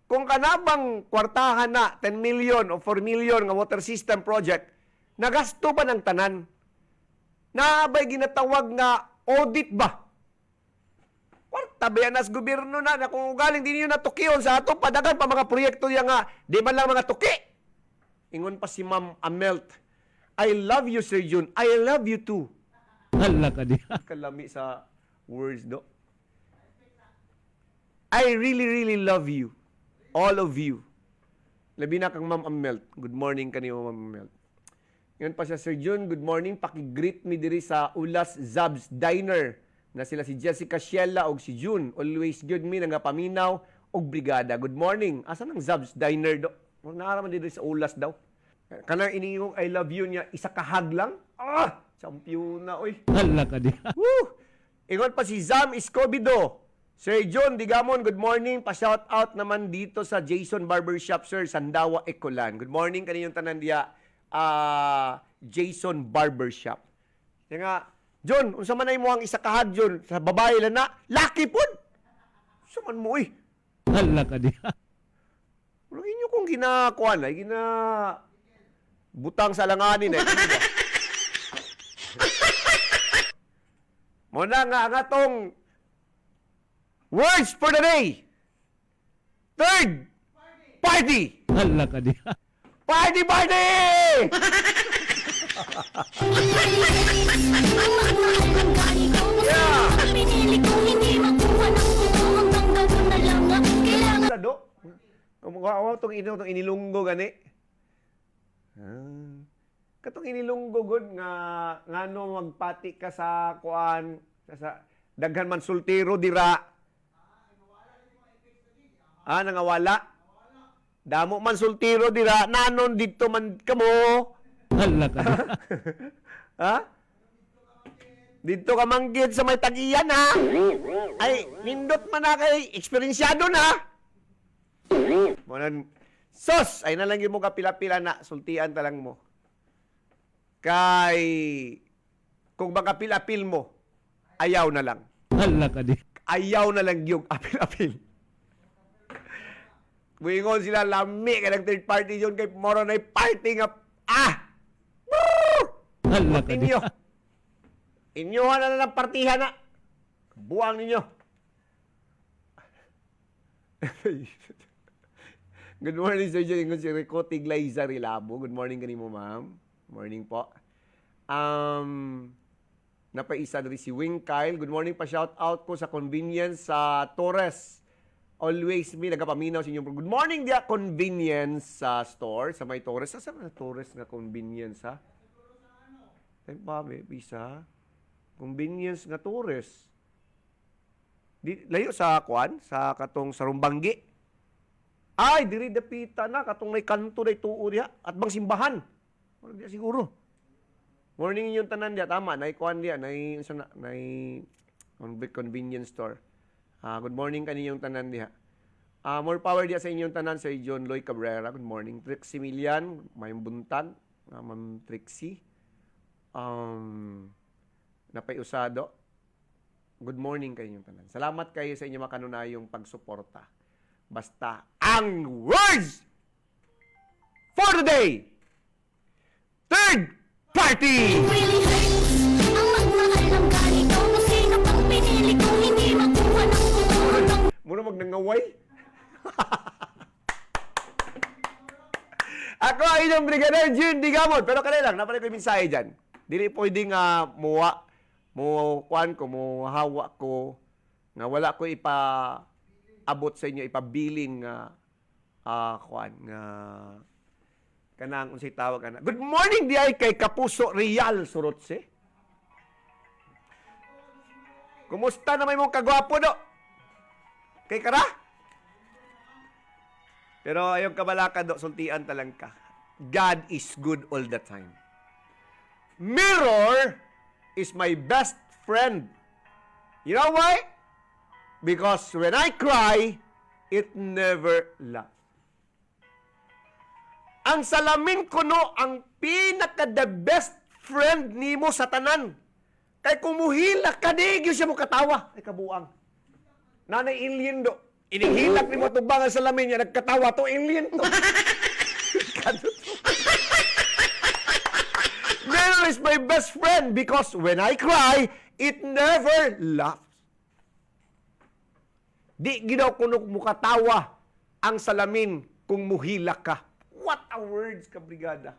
kung kanabang kwartahan na 10 million o 4 million nga water system project nagasto ba ng tanan? Naabay ginatawag nga audit ba? Kwarta bayanas gobyerno na kung galing din yun natukiyon sa ato padagan pa mga proyekto yan nga di man lang mga tuki. Ingon pa si Ma'am Amelt, I love you Sir Jun, I love you too. Hala ka diha. Kalami sa words do. I really love you. All of you. Labi na kang Ma'am Amelt. Good morning kanimo Ma'am Amelt. Ngayon pa siya, Sir Jun, good morning. Paki-greet me diri sa Ulas Zabs Diner na sila si Jessica Shiela og si Jun. Always good me nga paminaw og brigada. Good morning. Asa nang Zabs Diner do? Naaraman diri sa Ulas daw. Kanang iningong I love you niya, isa kahag lang. Ah! Champion na, oy. Hala ka diha. Woo! Ingon pa si Zam Escobedo. Sir John Digamon, good morning. Pa-shout out naman dito sa Jason Barbershop, Sir, Sandawa, Ecolan. Good morning kaninyong tanan diya, Jason Barbershop. Kaya nga, John, unsa man ay mo ang isa kahag, John, sa babae lang na, laki po. Unsa man mo, eh. Hala ka diha. Pero inyo kung ginakuan, ay butang sa langanin, eh. Muna nga tong words for the day. Third, party. Hala ka diha. Party, party! Yeah! Pinili kong hindi makuha ng buo hanggang gano'n na lang ang kailangan. Sado? Kumukha itong inilunggo gani. Katong inilunggo gud nga ngano magpati ka sa kuan sa daghan man sultero dira. Nangawala. Damo man sultero dira, nanon dito man kamo. Hala ka diha. Ha? Dito ka manggid sa may tag-iyan ha. Ay, nindot man na kay eksperyensyado na. Monan sos ay na lang mo kapila-pila na sultian talang mo. Kay kung makapil-apil mo, ayaw na lang. Hala ka diha. Ayaw na lang yung apil-apil. Buingon sila lami ka ng third party yun kay moro na party nga Hala ka inyo. diha. Inyohan na lang partihan na. Buang ninyo. Good morning, Sir Joe. Ingon si Rico Tiglaiza Rilabo. Good morning kanimo, ma'am. Morning po. Napaisa rin si Wing Kyle. Good morning pa. Shout out ko sa convenience sa Torres. Always me nagapaminaw sa inyong good morning dia convenience sa store sa may Torres. Sa na Torres nga convenience ha? Ay pa bisa. Convenience nga Torres. Di layo sa kuan sa katong Sarumbanggi. Ay diri dapita na katong may kanto day tuo diha at bang simbahan. Wala diya siguro. Morning yung tanan diya tama nay kuan diya nay convenience store. Good morning kaninyong tanan diha. More power diya sa inyong tanan sa John Loy Cabrera. Good morning. Trixie Milian, may buntag, Ma'am Trixie. Napay Usado. Good morning kaninyong tanan. Salamat kayo sa inyong makanunayong pagsuporta. Basta ang words for the day. Third party. Really hurts ang magmahal ng ganito. Kung sino pang pinili kong hindi makuha ng buo hanggang Muna magnangaway. Ako ay inyong Brigadier Jun Digamon. Pero kanila lang, napalay ko yung mensahe dyan. Dili pwedeng muwa, kuan ko, hawa ko, nga wala ko ipaabot sa inyo, ipabiling kuan, nga kanang unsay tawag kana. Good morning di ay kay Kapuso Real Surotse. Kumusta na may mong kagwapo do? Kay kara? Pero ayong kabalaka do, sultian talang ka. God is good all the time. Mirror is my best friend. You know why? Because when I cry, it never laughs. Ang salamin ko no, ang pinaka-the best friend nimo sa tanan. Kay kumuhilak ka, di siya mo katawa. Ay kabuang. Nanay alien do. Inihilak ni mo tubang ang salamin niya, nagkatawa to, alien to. Mirror is my best friend because when I cry, it never laughs. Di ginaw kuno mukatawa ang salamin kung muhilak ka. What a words, kabrigada.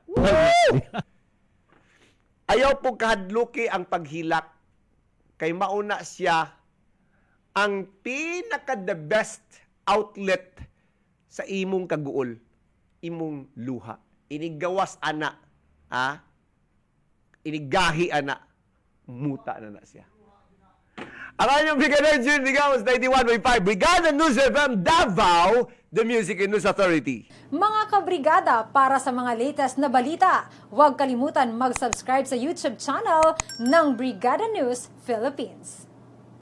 Ayaw po kahadluki ang paghilak. Kay mauna siya ang pinaka-the best outlet sa imong kaguol, imong luha. Inigawas ana, inigahi ana, muta na siya. Ang kanyang Brigada June Ligawas 91.5 Brigada News FM Davao, the Music and News Authority. Mga kabrigada, para sa mga latest na balita, huwag kalimutan mag-subscribe sa YouTube channel ng Brigada News Philippines.